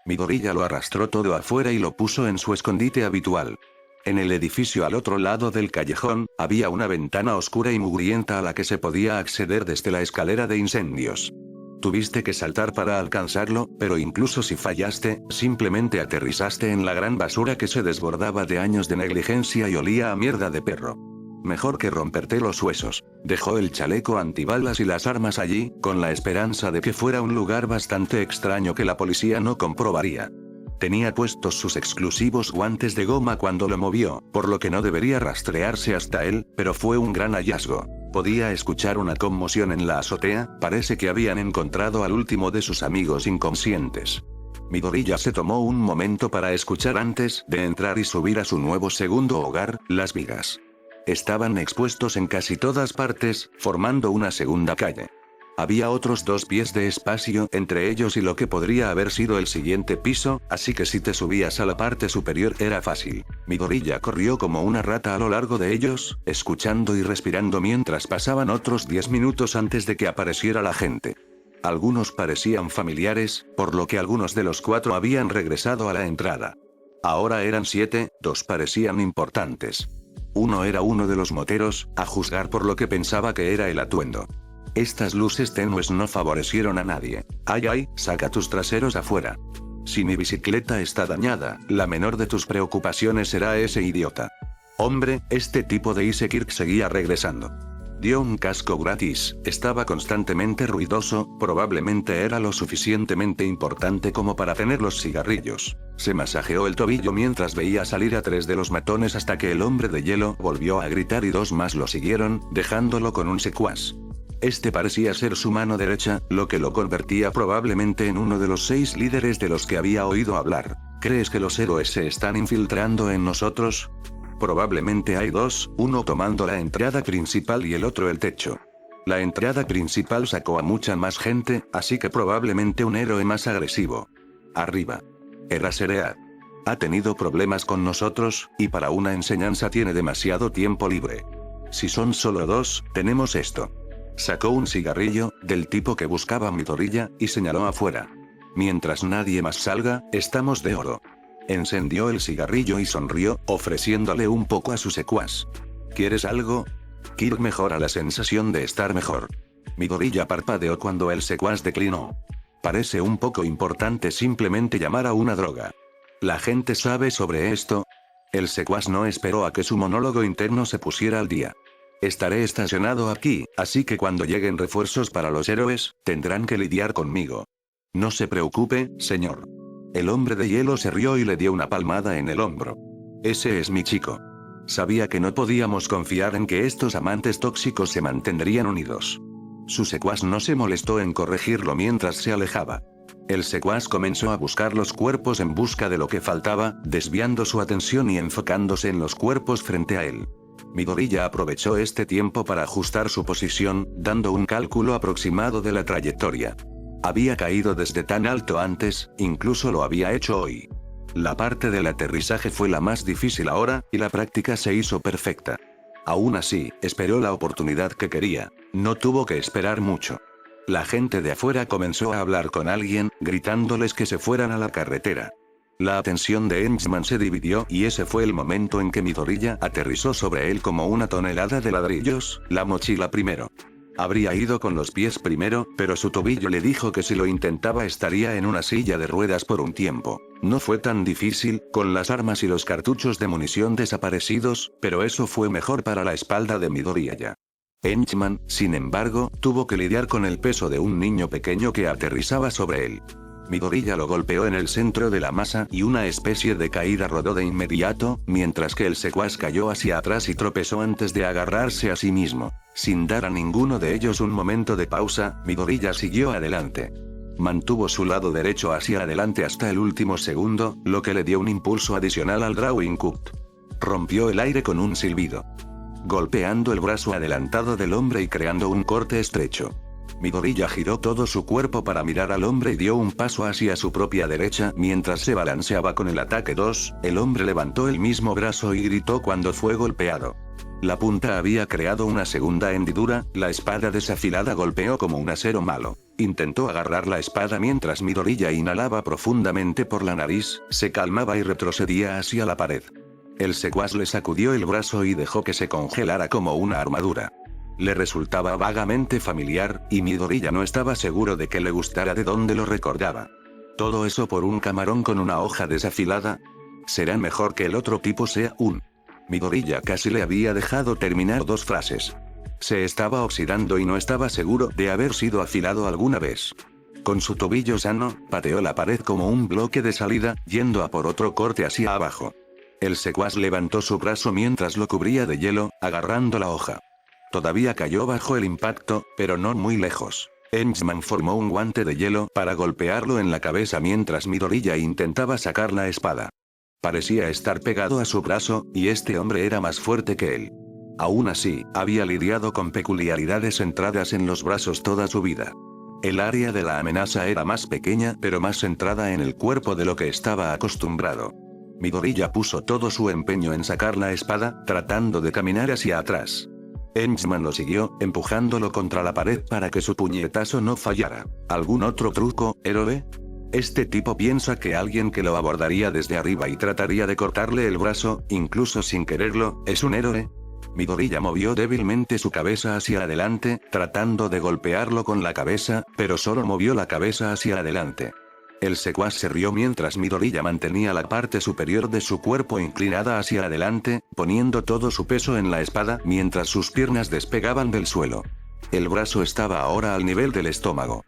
Midoriya lo arrastró todo afuera y lo puso en su escondite habitual. En el edificio al otro lado del callejón, había una ventana oscura y mugrienta a la que se podía acceder desde la escalera de incendios. Tuviste que saltar para alcanzarlo, pero incluso si fallaste, simplemente aterrizaste en la gran basura que se desbordaba de años de negligencia y olía a mierda de perro. Mejor que romperte los huesos. Dejó el chaleco antibalas y las armas allí, con la esperanza de que fuera un lugar bastante extraño que la policía no comprobaría. Tenía puestos sus exclusivos guantes de goma cuando lo movió, por lo que no debería rastrearse hasta él, pero fue un gran hallazgo. Podía escuchar una conmoción en la azotea, parece que habían encontrado al último de sus amigos inconscientes. Midoriya se tomó un momento para escuchar antes de entrar y subir a su nuevo segundo hogar, las vigas. Estaban expuestos en casi todas partes, formando una segunda calle. Había otros 2 pies de espacio entre ellos y lo que podría haber sido el siguiente piso, así que si te subías a la parte superior era fácil. Midoriya corrió como una rata a lo largo de ellos, escuchando y respirando mientras pasaban otros 10 minutos antes de que apareciera la gente. Algunos parecían familiares, por lo que algunos de los 4 habían regresado a la entrada. Ahora eran 7, 2 parecían importantes. Uno era uno de los moteros, a juzgar por lo que pensaba que era el atuendo. Estas luces tenues no favorecieron a nadie. Ay, saca tus traseros afuera. Si mi bicicleta está dañada, la menor de tus preocupaciones será ese idiota. Hombre, este tipo de Isekirk seguía regresando. Dio un casco gratis, estaba constantemente ruidoso, probablemente era lo suficientemente importante como para tener los cigarrillos. Se masajeó el tobillo mientras veía salir a 3 de los matones hasta que el hombre de hielo volvió a gritar y 2 más lo siguieron, dejándolo con un secuaz. Este parecía ser su mano derecha, lo que lo convertía probablemente en uno de los 6 líderes de los que había oído hablar. ¿Crees que los héroes se están infiltrando en nosotros? Probablemente hay 2, uno tomando la entrada principal y el otro el techo. La entrada principal sacó a mucha más gente, así que probablemente un héroe más agresivo. Arriba. Era Sereat. Ha tenido problemas con nosotros, y para una enseñanza tiene demasiado tiempo libre. Si son solo 2, tenemos esto. Sacó un cigarrillo, del tipo que buscaba Midoriya, y señaló afuera. Mientras nadie más salga, estamos de oro. Encendió el cigarrillo y sonrió, ofreciéndole un poco a su secuaz. ¿Quieres algo? Kirk mejora la sensación de estar mejor. Midoriya parpadeó cuando el secuaz declinó. Parece un poco importante simplemente llamar a una droga. ¿La gente sabe sobre esto? El secuaz no esperó a que su monólogo interno se pusiera al día. Estaré estacionado aquí, así que cuando lleguen refuerzos para los héroes, tendrán que lidiar conmigo. No se preocupe, señor. El hombre de hielo se rió y le dio una palmada en el hombro. Ese es mi chico. Sabía que no podíamos confiar en que estos amantes tóxicos se mantendrían unidos. Su secuaz no se molestó en corregirlo mientras se alejaba. El secuaz comenzó a buscar los cuerpos en busca de lo que faltaba, desviando su atención y enfocándose en los cuerpos frente a él. Midoriya aprovechó este tiempo para ajustar su posición, dando un cálculo aproximado de la trayectoria. Había caído desde tan alto antes, incluso lo había hecho hoy. La parte del aterrizaje fue la más difícil ahora, y la práctica se hizo perfecta. Aún así, esperó la oportunidad que quería. No tuvo que esperar mucho. La gente de afuera comenzó a hablar con alguien, gritándoles que se fueran a la carretera. La atención de Henchman se dividió y ese fue el momento en que Midoriya aterrizó sobre él como una tonelada de ladrillos, la mochila primero. Habría ido con los pies primero, pero su tobillo le dijo que si lo intentaba estaría en una silla de ruedas por un tiempo. No fue tan difícil, con las armas y los cartuchos de munición desaparecidos, pero eso fue mejor para la espalda de Midoriya. Henchman, sin embargo, tuvo que lidiar con el peso de un niño pequeño que aterrizaba sobre él. Midoriya lo golpeó en el centro de la masa y una especie de caída rodó de inmediato, mientras que el secuaz cayó hacia atrás y tropezó antes de agarrarse a sí mismo. Sin dar a ninguno de ellos un momento de pausa, Midoriya siguió adelante. Mantuvo su lado derecho hacia adelante hasta el último segundo, lo que le dio un impulso adicional al Drawing Cut. Rompió el aire con un silbido, golpeando el brazo adelantado del hombre y creando un corte estrecho. Midoriya giró todo su cuerpo para mirar al hombre y dio un paso hacia su propia derecha mientras se balanceaba con el ataque 2, el hombre levantó el mismo brazo y gritó cuando fue golpeado. La punta había creado una segunda hendidura, la espada desafilada golpeó como un acero malo. Intentó agarrar la espada mientras Midoriya inhalaba profundamente por la nariz, se calmaba y retrocedía hacia la pared. El secuaz le sacudió el brazo y dejó que se congelara como una armadura. Le resultaba vagamente familiar, y Midoriya no estaba seguro de que le gustara de dónde lo recordaba. ¿Todo eso por un camarón con una hoja desafilada? Será mejor que el otro tipo sea un... Midoriya casi le había dejado terminar 2 frases. Se estaba oxidando y no estaba seguro de haber sido afilado alguna vez. Con su tobillo sano, pateó la pared como un bloque de salida, yendo a por otro corte hacia abajo. El secuaz levantó su brazo mientras lo cubría de hielo, agarrando la hoja. Todavía cayó bajo el impacto, pero no muy lejos. Henchman formó un guante de hielo para golpearlo en la cabeza mientras Midoriya intentaba sacar la espada. Parecía estar pegado a su brazo, y este hombre era más fuerte que él. Aún así, había lidiado con peculiaridades centradas en los brazos toda su vida. El área de la amenaza era más pequeña pero más centrada en el cuerpo de lo que estaba acostumbrado. Midoriya puso todo su empeño en sacar la espada, tratando de caminar hacia atrás. Henchman lo siguió, empujándolo contra la pared para que su puñetazo no fallara. ¿Algún otro truco, héroe? Este tipo piensa que alguien que lo abordaría desde arriba y trataría de cortarle el brazo, incluso sin quererlo, ¿es un héroe? Midoriya movió débilmente su cabeza hacia adelante, tratando de golpearlo con la cabeza, pero solo movió la cabeza hacia adelante. El secuaz se rió mientras Midoriya mantenía la parte superior de su cuerpo inclinada hacia adelante, poniendo todo su peso en la espada mientras sus piernas despegaban del suelo. El brazo estaba ahora al nivel del estómago.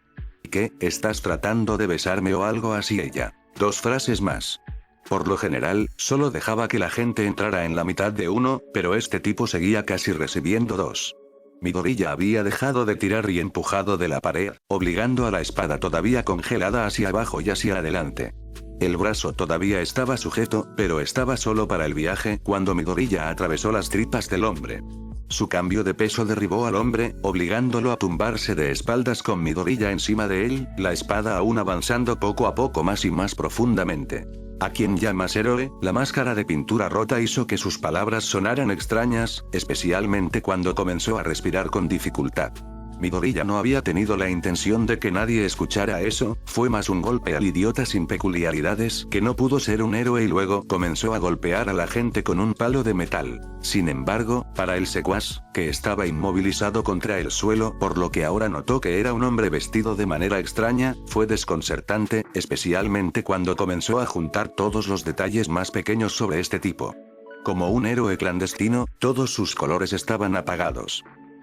¿Qué, estás tratando de besarme o algo así? Ella. 2 frases más. Por lo general, solo dejaba que la gente entrara en la mitad de uno, pero este tipo seguía casi recibiendo 2. Midoriya había dejado de tirar y empujado de la pared, obligando a la espada todavía congelada hacia abajo y hacia adelante. El brazo todavía estaba sujeto, pero estaba solo para el viaje cuando Midoriya atravesó las tripas del hombre. Su cambio de peso derribó al hombre, obligándolo a tumbarse de espaldas con Midoriya encima de él, la espada aún avanzando poco a poco más y más profundamente. ¿A quien llamas héroe? La máscara de pintura rota hizo que sus palabras sonaran extrañas, especialmente cuando comenzó a respirar con dificultad. Midoriya no había tenido la intención de que nadie escuchara eso, fue más un golpe al idiota sin peculiaridades que no pudo ser un héroe y luego comenzó a golpear a la gente con un palo de metal. Sin embargo, para el secuaz, que estaba inmovilizado contra el suelo por lo que ahora notó que era un hombre vestido de manera extraña, fue desconcertante, especialmente cuando comenzó a juntar todos los detalles más pequeños sobre este tipo. Como un héroe clandestino, todos sus colores estaban apagados.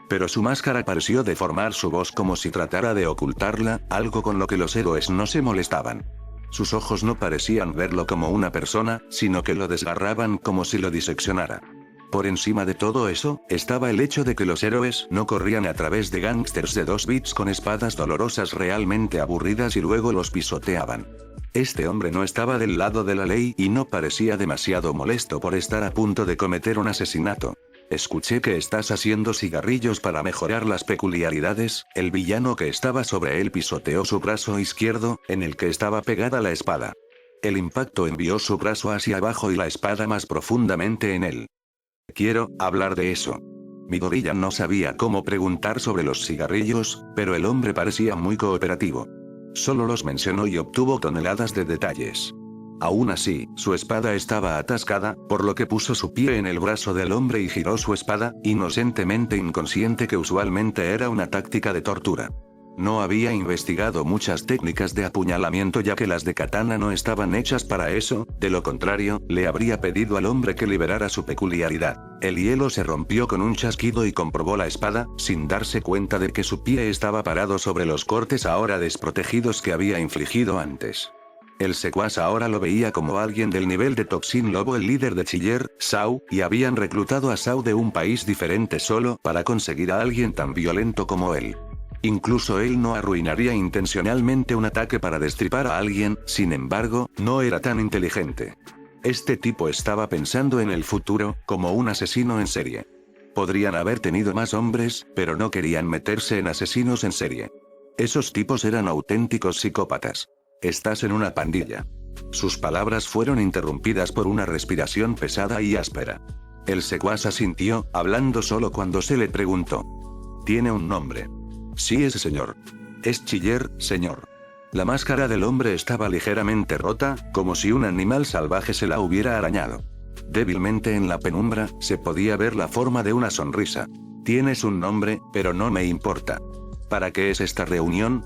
Pero su máscara pareció deformar su voz como si tratara de ocultarla, algo con lo que los héroes no se molestaban. Sus ojos no parecían verlo como una persona, sino que lo desgarraban como si lo diseccionara. Por encima de todo eso, estaba el hecho de que los héroes no corrían a través de gángsters de 2 bits con espadas dolorosas realmente aburridas y luego los pisoteaban. Este hombre no estaba del lado de la ley y no parecía demasiado molesto por estar a punto de cometer un asesinato. Escuché que estás haciendo cigarrillos para mejorar las peculiaridades. El villano que estaba sobre él pisoteó su brazo izquierdo, en el que estaba pegada la espada. El impacto envió su brazo hacia abajo y la espada más profundamente en él. Quiero hablar de eso. Midoriya no sabía cómo preguntar sobre los cigarrillos, pero el hombre parecía muy cooperativo. Solo los mencionó y obtuvo toneladas de detalles. Aún así, su espada estaba atascada, por lo que puso su pie en el brazo del hombre y giró su espada, inocentemente inconsciente que usualmente era una táctica de tortura. No había investigado muchas técnicas de apuñalamiento ya que las de katana no estaban hechas para eso, de lo contrario, le habría pedido al hombre que liberara su peculiaridad. El hielo se rompió con un chasquido y comprobó la espada, sin darse cuenta de que su pie estaba parado sobre los cortes ahora desprotegidos que había infligido antes. El secuaz ahora lo veía como alguien del nivel de Toxin Lobo, el líder de Chiller, Sao, y habían reclutado a Sao de un país diferente solo para conseguir a alguien tan violento como él. Incluso él no arruinaría intencionalmente un ataque para destripar a alguien, sin embargo, no era tan inteligente. Este tipo estaba pensando en el futuro, como un asesino en serie. Podrían haber tenido más hombres, pero no querían meterse en asesinos en serie. Esos tipos eran auténticos psicópatas. Estás en una pandilla. Sus palabras fueron interrumpidas por una respiración pesada y áspera. El secuaz asintió, hablando solo cuando se le preguntó. Tiene un nombre. Sí, ese señor. Es Chiller, señor. La máscara del hombre estaba ligeramente rota, como si un animal salvaje se la hubiera arañado. Débilmente en la penumbra, se podía ver la forma de una sonrisa. Tienes un nombre, pero no me importa. ¿Para qué es esta reunión?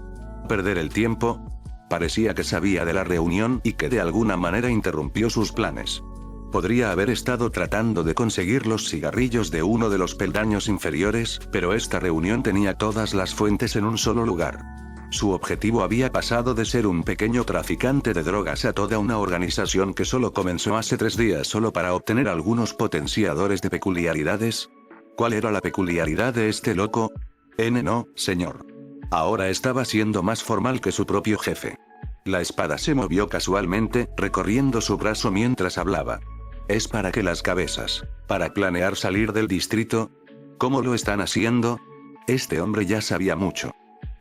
¿Perder el tiempo? Parecía que sabía de la reunión y que de alguna manera interrumpió sus planes. Podría haber estado tratando de conseguir los cigarrillos de uno de los peldaños inferiores, pero esta reunión tenía todas las fuentes en un solo lugar. Su objetivo había pasado de ser un pequeño traficante de drogas a toda una organización que solo comenzó hace 3 días solo para obtener algunos potenciadores de peculiaridades. ¿Cuál era la peculiaridad de este loco? No, señor. Ahora estaba siendo más formal que su propio jefe. La espada se movió casualmente, recorriendo su brazo mientras hablaba. Es para que las cabezas. ¿Para planear salir del distrito? ¿Cómo lo están haciendo? Este hombre ya sabía mucho.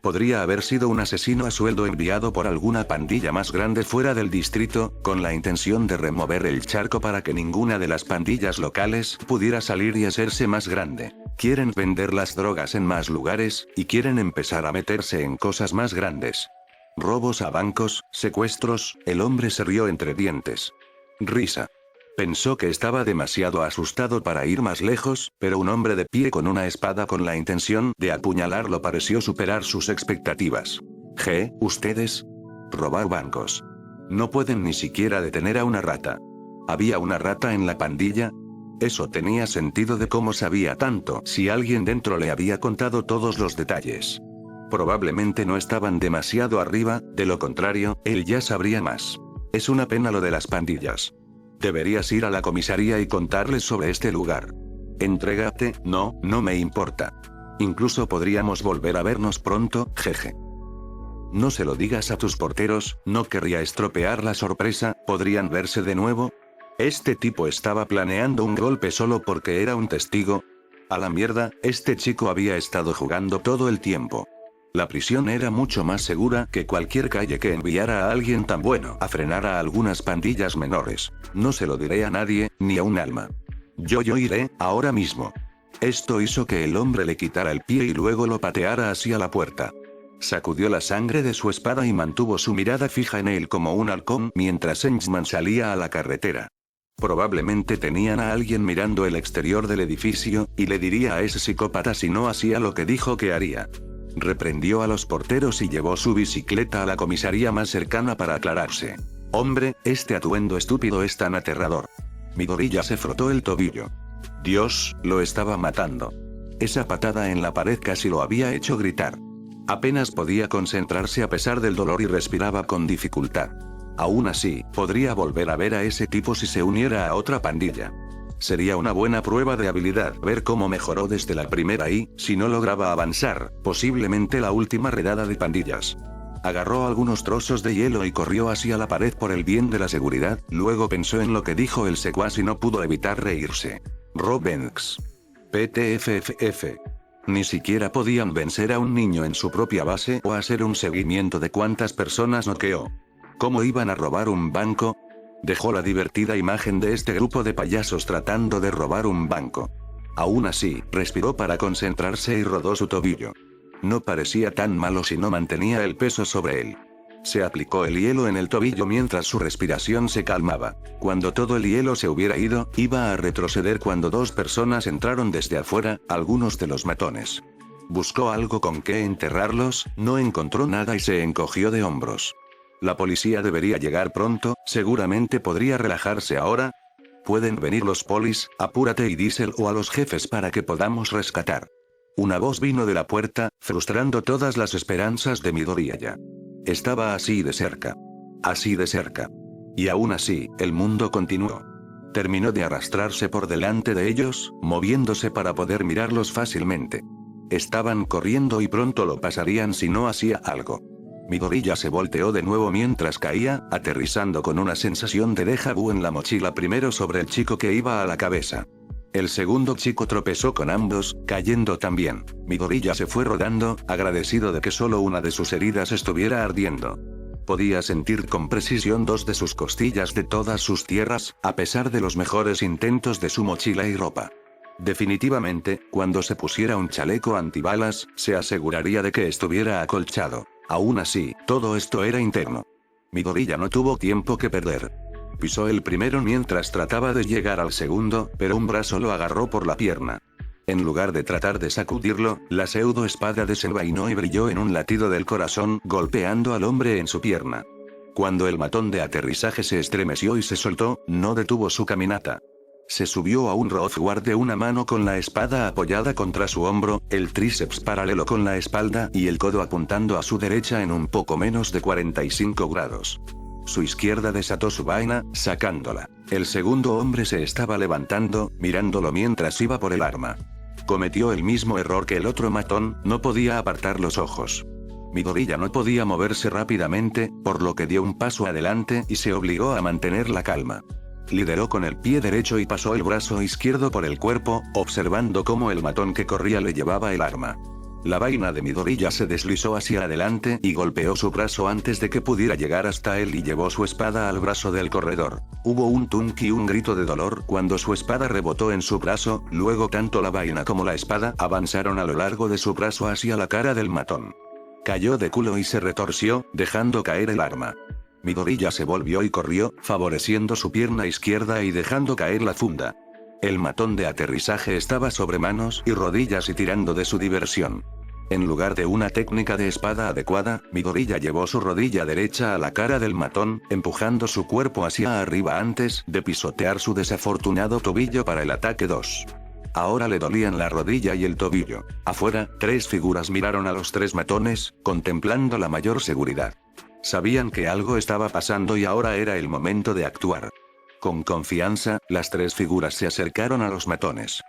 Podría haber sido un asesino a sueldo enviado por alguna pandilla más grande fuera del distrito, con la intención de remover el charco para que ninguna de las pandillas locales pudiera salir y hacerse más grande. Quieren vender las drogas en más lugares, y quieren empezar a meterse en cosas más grandes. Robos a bancos, secuestros. El hombre se rió entre dientes. Risa. Pensó que estaba demasiado asustado para ir más lejos, pero un hombre de pie con una espada con la intención de apuñalarlo pareció superar sus expectativas. ¿Ustedes? Robar bancos. No pueden ni siquiera detener a una rata. ¿Había una rata en la pandilla? Eso tenía sentido de cómo sabía tanto si alguien dentro le había contado todos los detalles. Probablemente no estaban demasiado arriba, de lo contrario, él ya sabría más. Es una pena lo de las pandillas. Deberías ir a la comisaría y contarles sobre este lugar. Entrégate. No me importa. Incluso podríamos volver a vernos pronto, jeje. No se lo digas a tus porteros, no querría estropear la sorpresa, ¿podrían verse de nuevo? Este tipo estaba planeando un golpe solo porque era un testigo. A la mierda, este chico había estado jugando todo el tiempo. La prisión era mucho más segura que cualquier calle que enviara a alguien tan bueno a frenar a algunas pandillas menores. No se lo diré a nadie, ni a un alma. Yo iré, ahora mismo. Esto hizo que el hombre le quitara el pie y luego lo pateara hacia la puerta. Sacudió la sangre de su espada y mantuvo su mirada fija en él como un halcón mientras Enchman salía a la carretera. Probablemente tenían a alguien mirando el exterior del edificio, y le diría a ese psicópata si no hacía lo que dijo que haría. Reprendió a los porteros y llevó su bicicleta a la comisaría más cercana para aclararse. Hombre, este atuendo estúpido es tan aterrador. Midoriya se frotó el tobillo. Dios, lo estaba matando. Esa patada en la pared casi lo había hecho gritar. Apenas podía concentrarse a pesar del dolor y respiraba con dificultad. Aún así, podría volver a ver a ese tipo si se uniera a otra pandilla. Sería una buena prueba de habilidad ver cómo mejoró desde la primera y, si no lograba avanzar, posiblemente la última redada de pandillas. Agarró algunos trozos de hielo y corrió hacia la pared por el bien de la seguridad, luego pensó en lo que dijo el secuaz y no pudo evitar reírse. Rob Banks. PTFFF. Ni siquiera podían vencer a un niño en su propia base o hacer un seguimiento de cuántas personas noqueó. ¿Cómo iban a robar un banco? Dejó la divertida imagen de este grupo de payasos tratando de robar un banco. Aún así, respiró para concentrarse y rodó su tobillo. No parecía tan malo si no mantenía el peso sobre él. Se aplicó el hielo en el tobillo mientras su respiración se calmaba. Cuando todo el hielo se hubiera ido, iba a retroceder cuando dos personas entraron desde afuera, algunos de los matones. Buscó algo con que enterrarlos, no encontró nada y se encogió de hombros. La policía debería llegar pronto, seguramente podría relajarse ahora. Pueden venir los polis, apúrate y díselo a los jefes para que podamos rescatar. Una voz vino de la puerta, frustrando todas las esperanzas de Midoriya. Estaba así de cerca. Así de cerca. Y aún así, el mundo continuó. Terminó de arrastrarse por delante de ellos, moviéndose para poder mirarlos fácilmente. Estaban corriendo y pronto lo pasarían si no hacía algo. Midoriya se volteó de nuevo mientras caía, aterrizando con una sensación de déjà vu en la mochila primero sobre el chico que iba a la cabeza. El segundo chico tropezó con ambos, cayendo también. Midoriya se fue rodando, agradecido de que solo una de sus heridas estuviera ardiendo. Podía sentir con precisión dos de sus costillas de todas sus tierras, a pesar de los mejores intentos de su mochila y ropa. Definitivamente, cuando se pusiera un chaleco antibalas, se aseguraría de que estuviera acolchado. Aún así, todo esto era interno. Midoriya no tuvo tiempo que perder. Pisó el primero mientras trataba de llegar al segundo, pero un brazo lo agarró por la pierna. En lugar de tratar de sacudirlo, la pseudo espada desenvainó y brilló en un latido del corazón, golpeando al hombre en su pierna. Cuando el matón de aterrizaje se estremeció y se soltó, no detuvo su caminata. Se subió a un Rothguard de una mano con la espada apoyada contra su hombro, el tríceps paralelo con la espalda y el codo apuntando a su derecha en un poco menos de 45 grados. Su izquierda desató su vaina, sacándola. El segundo hombre se estaba levantando, mirándolo mientras iba por el arma. Cometió el mismo error que el otro matón, no podía apartar los ojos. Midoriya no podía moverse rápidamente, por lo que dio un paso adelante y se obligó a mantener la calma. Lideró con el pie derecho y pasó el brazo izquierdo por el cuerpo, observando cómo el matón que corría le llevaba el arma. La vaina de Midoriya se deslizó hacia adelante y golpeó su brazo antes de que pudiera llegar hasta él y llevó su espada al brazo del corredor. Hubo un tunk y un grito de dolor cuando su espada rebotó en su brazo, luego tanto la vaina como la espada avanzaron a lo largo de su brazo hacia la cara del matón. Cayó de culo y se retorció, dejando caer el arma. Midoriya se volvió y corrió, favoreciendo su pierna izquierda y dejando caer la funda. El matón de aterrizaje estaba sobre manos y rodillas y tirando de su diversión. En lugar de una técnica de espada adecuada, Midoriya llevó su rodilla derecha a la cara del matón, empujando su cuerpo hacia arriba antes de pisotear su desafortunado tobillo para el ataque 2. Ahora le dolían la rodilla y el tobillo. Afuera, tres figuras miraron a los tres matones, contemplando la mayor seguridad. Sabían que algo estaba pasando y ahora era el momento de actuar. Con confianza, las tres figuras se acercaron a los matones.